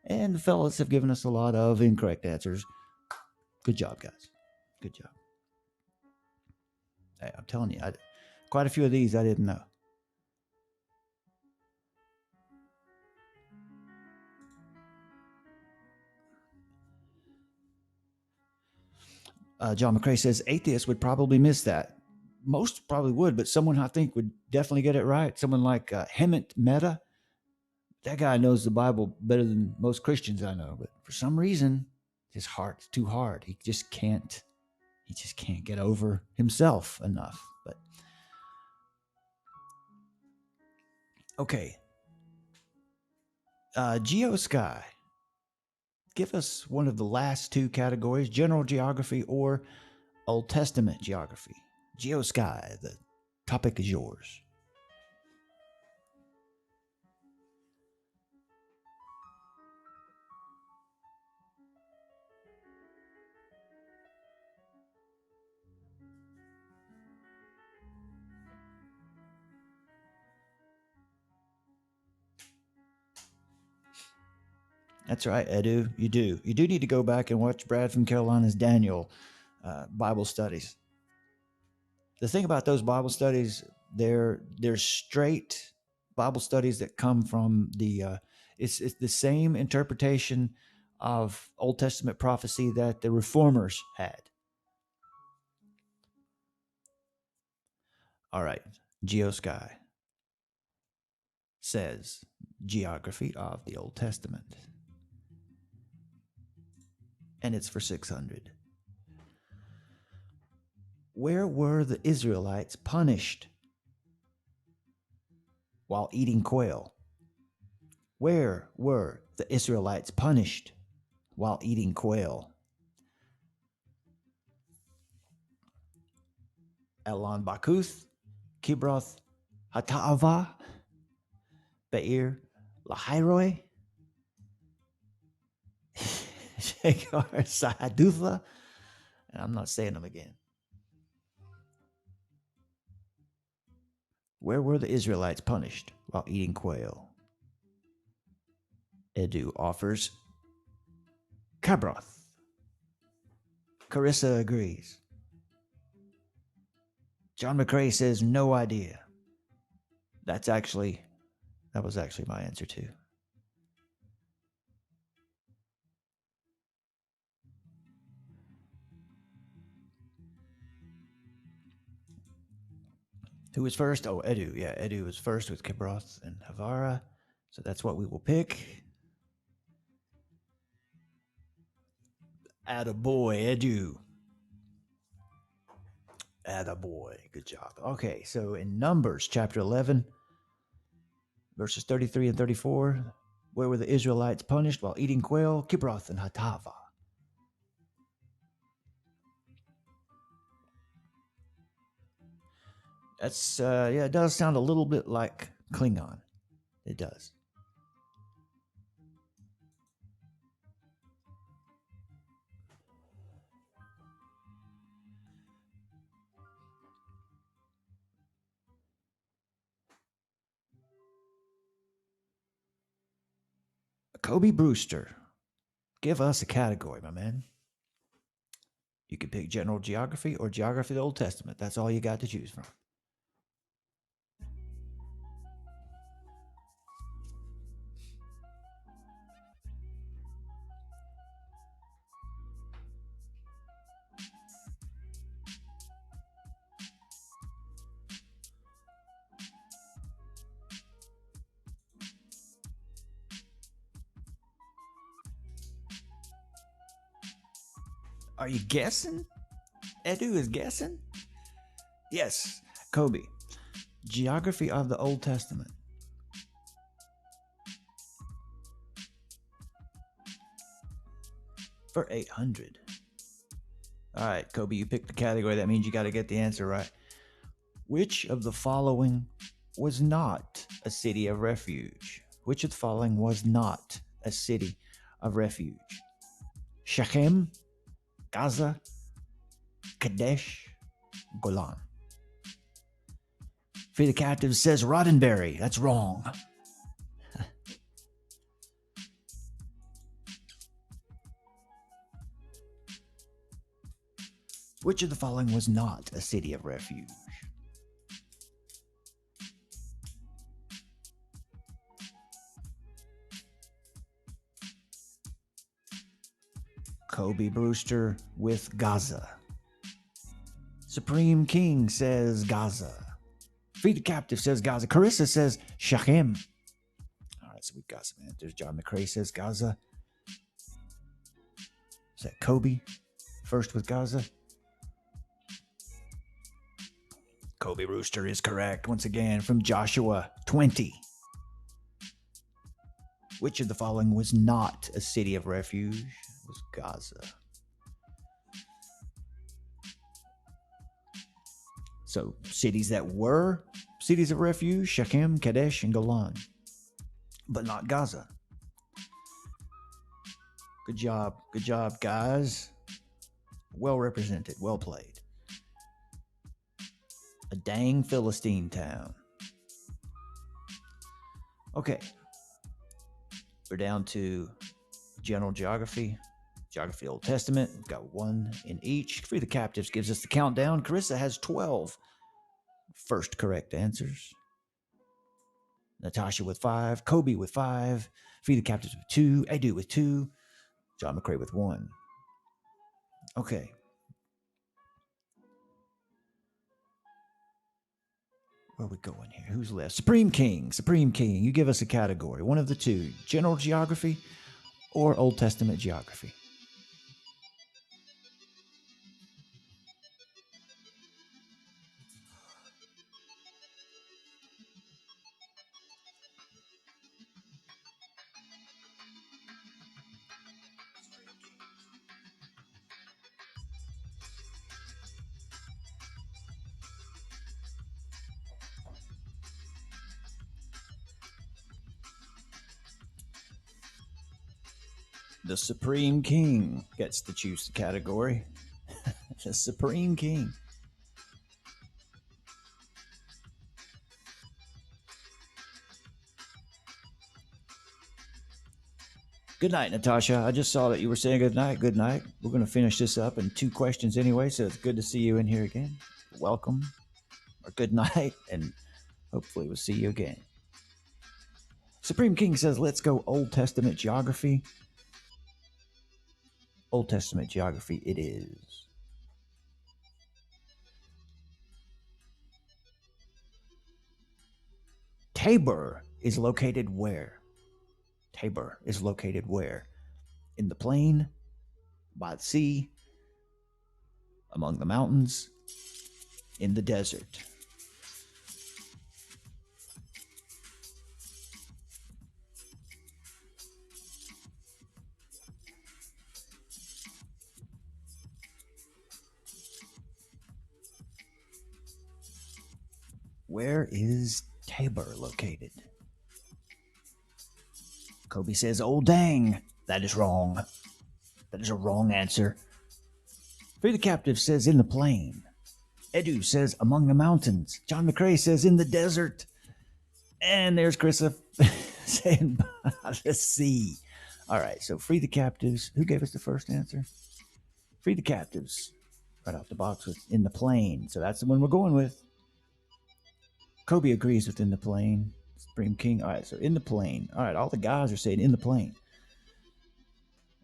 Speaker 1: And the fellas have given us a lot of incorrect answers. Good job, guys. Good job. Hey, I'm telling you, quite a few of these I didn't know. John McCrae says atheists would probably miss that. Most probably would, but someone I think would definitely get it right. Someone like Hemant Mehta. That guy knows the Bible better than most Christians I know, but for some reason, his heart's too hard. He just can't get over himself enough. But okay. Geosky. Give us one of the last two categories, general geography or Old Testament geography. Geosky, the topic is yours. That's right, Edu. You do. You do need to go back and watch Brad from Carolina's Daniel Bible studies. The thing about those Bible studies, they're straight Bible studies that come from the it's the same interpretation of Old Testament prophecy that the reformers had. All right, Geosky says geography of the Old Testament, and it's for 600. Where were the Israelites punished while eating quail? Where were the Israelites punished while eating quail? Elon Bakuth, Kibroth Hata'ava, Be'er Lahairoi, Shekar Sahadutha, and I'm not saying them again. Where were the Israelites punished while eating quail? Edu offers Kabroth. Carissa agrees. John McCrae says no idea. That was actually my answer too. Who was first? Oh, Edu. Yeah, Edu was first with Kibroth and Havara. So that's what we will pick. Attaboy, Edu. Attaboy. Good job. Okay, so in Numbers chapter 11, verses 33 and 34, where were the Israelites punished while eating quail? Kibroth and Hatava. That's, it does sound a little bit like Klingon. It does. Kobe Brewster, give us a category, my man. You can pick general geography or geography of the Old Testament. That's all you got to choose from. Are you guessing? Edu is guessing? Yes, Kobe. Geography of the Old Testament. For 800. All right, Kobe, you picked the category. That means you got to get the answer right. Which of the following was not a city of refuge? Which of the following was not a city of refuge? Shechem, Gaza, Kadesh, Golan. Free the Captive says Roddenberry. That's wrong. Which of the following was not a city of refuge? Kobe Brewster with Gaza. Supreme King says Gaza. Free the Captive says Gaza. Carissa says Shechem. All right, so we've got some answers. John McCrae says Gaza. Is that Kobe first with Gaza? Kobe Brewster is correct once again from Joshua 20. Which of the following was not a city of refuge? It was Gaza. So cities that were cities of refuge, Shechem, Kadesh, and Golan, but not Gaza. Good job, guys. Well represented, well played. A dang Philistine town. Okay, we're down to general geography, geography Old Testament. We've got one in each. Free the Captives gives us the countdown. Carissa has 12 first correct answers. Natasha with 5, Kobe with 5, Free the Captives with 2, Edu with 2, John McCrae with 1. Okay. Where are we going here? Who's left? Supreme King, you give us a category. One of the two, general geography or Old Testament geography. The Supreme King gets to choose the category. The Supreme King. Good night, Natasha. I just saw that you were saying good night. Good night. We're going to finish this up in 2 questions anyway, so it's good to see you in here again. Welcome, or good night, and hopefully we'll see you again. Supreme King says, let's go Old Testament geography. Old Testament geography it is. Tabor is located where? Tabor is located where? In the plain, by the sea, among the mountains, in the desert. Where is Tabor located? Kobe says, oh dang, that is wrong. That is a wrong answer. Free the Captive says in the plain. Edu says among the mountains. John McCrae says in the desert. And there's Carissa saying by the sea. All right, so free the captives. Who gave us the first answer? Free the captives. Right off the box with in the plane. So that's the one we're going with. Kobe agrees with in the plane. Supreme King. All right, so in the plane. All right, all the guys are saying in the plane.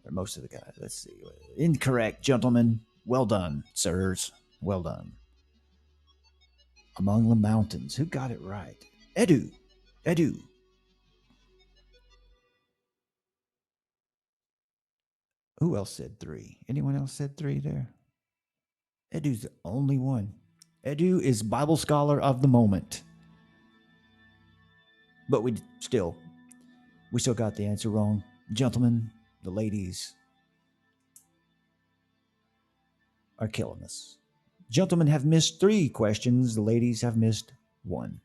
Speaker 1: Or most of the guys. Let's see. Incorrect, gentlemen. Well done, sirs. Well done. Among the mountains. Who got it right? Edu. Edu. Who else said 3? Anyone else said 3 there? Edu's the only one. Edu is Bible scholar of the moment. But we still got the answer wrong. Gentlemen, the ladies are killing us. Gentlemen have missed 3 questions. The ladies have missed 1.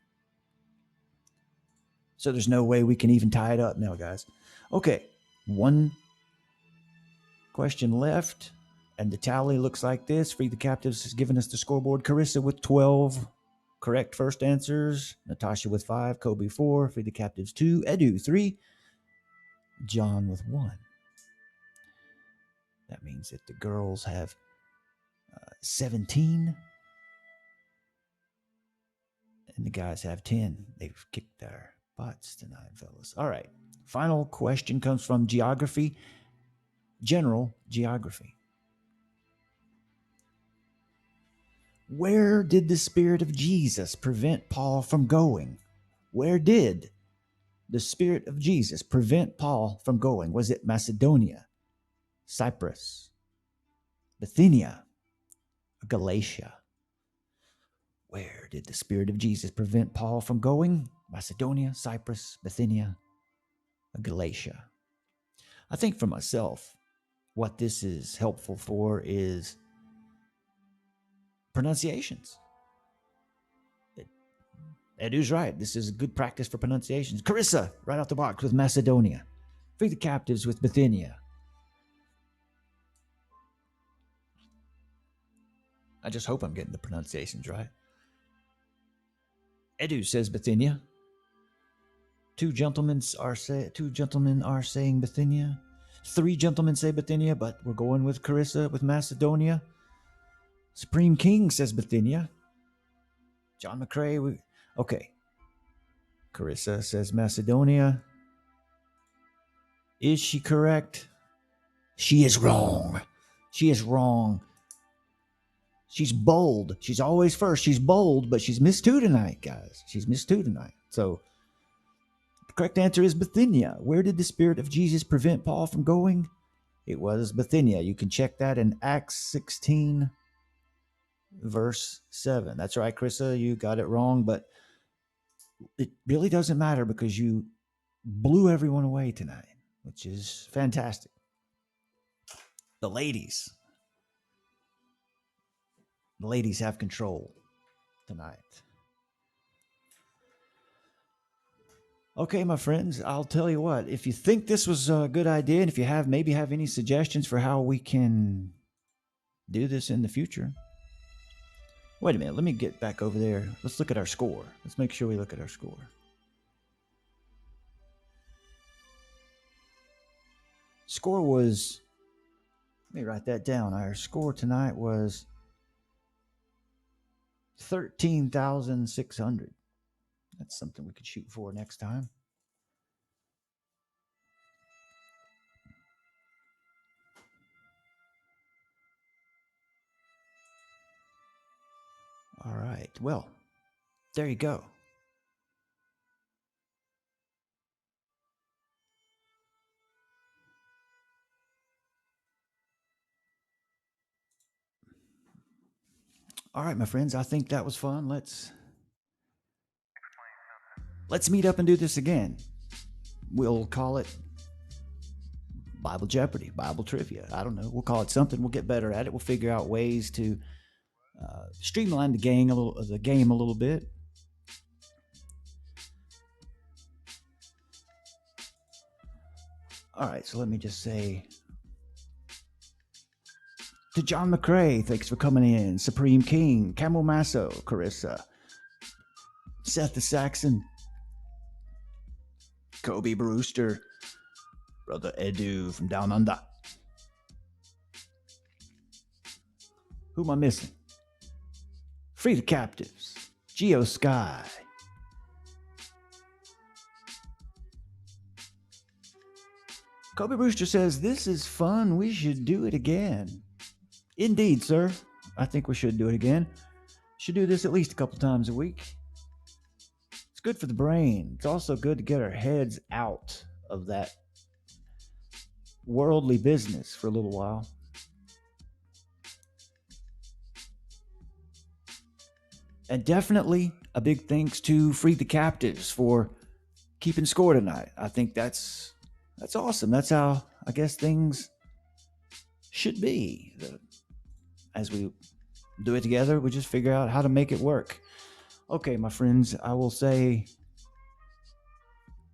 Speaker 1: So there's no way we can even tie it up now, guys. Okay, 1 question left. And the tally looks like this. Free the Captives has given us the scoreboard. Carissa with 12 correct first answers. Natasha with 5. Kobe 4. Free the Captives 2. Edu 3. John with 1. That means that the girls have 17. And the guys have 10. They've kicked their butts tonight, fellas. All right. Final question comes from geography. General geography. Where did the Spirit of Jesus prevent Paul from going? Where did the Spirit of Jesus prevent Paul from going? Was it Macedonia, Cyprus, Bithynia, Galatia? Where did the Spirit of Jesus prevent Paul from going? Macedonia, Cyprus, Bithynia, Galatia. I think for myself, what this is helpful for is pronunciations. Edu's right. This is good practice for pronunciations. Carissa, right out the box with Macedonia. Free the Captives with Bithynia. I just hope I'm getting the pronunciations right. Edu says Bithynia. 2 gentlemen are saying Bithynia. 3 gentlemen say Bithynia, but we're going with Carissa with Macedonia. Supreme King says Bithynia. John McCrae, okay. Carissa says Macedonia. Is she correct? She is wrong. She is wrong. She's bold. She's always first. She's bold, but she's missed 2 tonight, guys. She's missed 2 tonight. So the correct answer is Bithynia. Where did the Spirit of Jesus prevent Paul from going? It was Bithynia. You can check that in Acts 16, verse 7. That's right, Carissa. You got it wrong, but it really doesn't matter because you blew everyone away tonight, which is fantastic. The ladies have control tonight. Okay, my friends, I'll tell you what. If you think this was a good idea, and if you maybe have any suggestions for how we can do this in the future. Wait a minute. Let me get back over there. Let's look at our score. Let's make sure we look at our score. Score was, let me write that down. Our score tonight was 13,600. That's something we could shoot for next time. All right. Well, there you go. All right, my friends, I think that was fun. Let's meet up and do this again. We'll call it Bible Jeopardy, Bible Trivia. I don't know. We'll call it something. We'll get better at it. We'll figure out ways to streamline the game a little bit. All right, so let me just say to John McCrae, thanks for coming in. Supreme King, Camel Masso, Carissa, Seth the Saxon, Kobe Brewster, Brother Edu from Down Under. Who am I missing? Free the Captives. Geo Sky. Kobe Brewster says, this is fun. We should do it again. Indeed, sir. I think we should do it again. Should do this at least a couple times a week. It's good for the brain. It's also good to get our heads out of that worldly business for a little while. And definitely a big thanks to Free the Captives for keeping score tonight. I think that's awesome. That's how I guess things should be. As we do it together, we just figure out how to make it work. Okay, my friends, I will say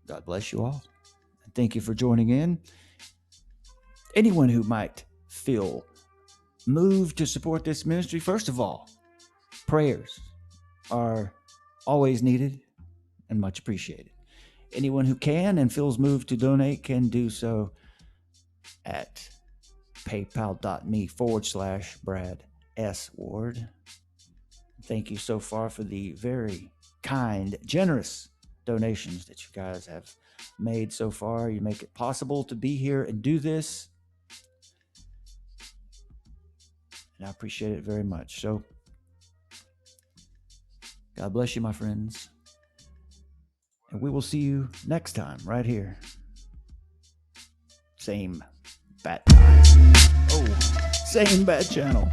Speaker 1: God bless you all. And thank you for joining in. Anyone who might feel moved to support this ministry, first of all, prayers are always needed and much appreciated. Anyone who can and feels moved to donate can do so at paypal.me/Brad S. Ward. Thank you so far for the very kind, generous donations that you guys have made so far. You make it possible to be here and do this. And I appreciate it very much. So, God bless you, my friends. And we will see you next time right here. Same bat time. Oh, same bat channel.